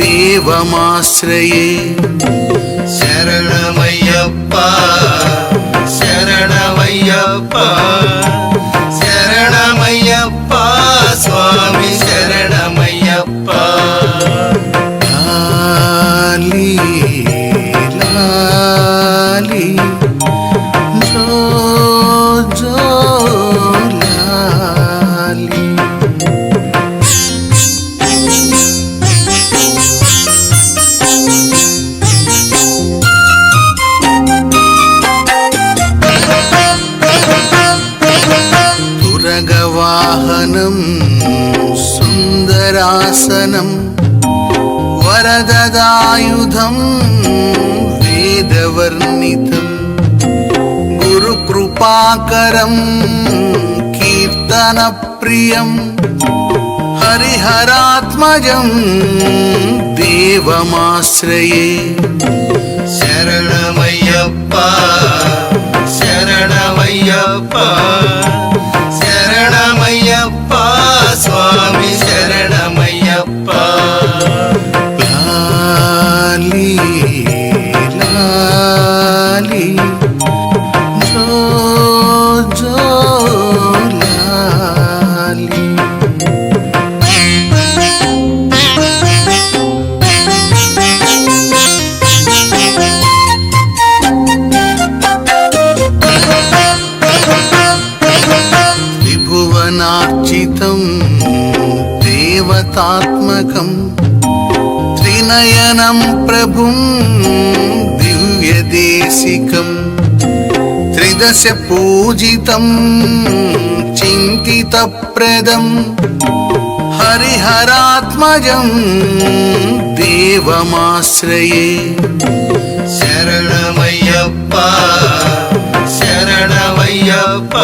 దేవమాశ్రయే శరణమయ్యప్ప శరణమయ్యప్ప శరణమయ్యప్ప స్వామి శరణమయ్యప్ప లాలి లాలి జో జో లాలి తురగవాహనం సుందరాసనం వరదదాయుధం వేదవర్ణితం గురుకృపాకరం కీర్తనప్రియం హరిహరాత్మజం దేవమాశ్రయే శరణమయ్యప్ప శరణమయ్యప్ప శరణమయ్యప్ప స్వామి శరణమయ్యప్ప లాలి లాలి జో జో లాలి త్రిభువనార్చితం దేవతాత్మకం త్రినయనం ప్రభుం దివ్యదేశికం త్రిదశ పూజితం చింతితప్రదం హరిహరాత్మజం దేవమాశ్రయే శరణమయ్యప్ప శరణమయ్యప్ప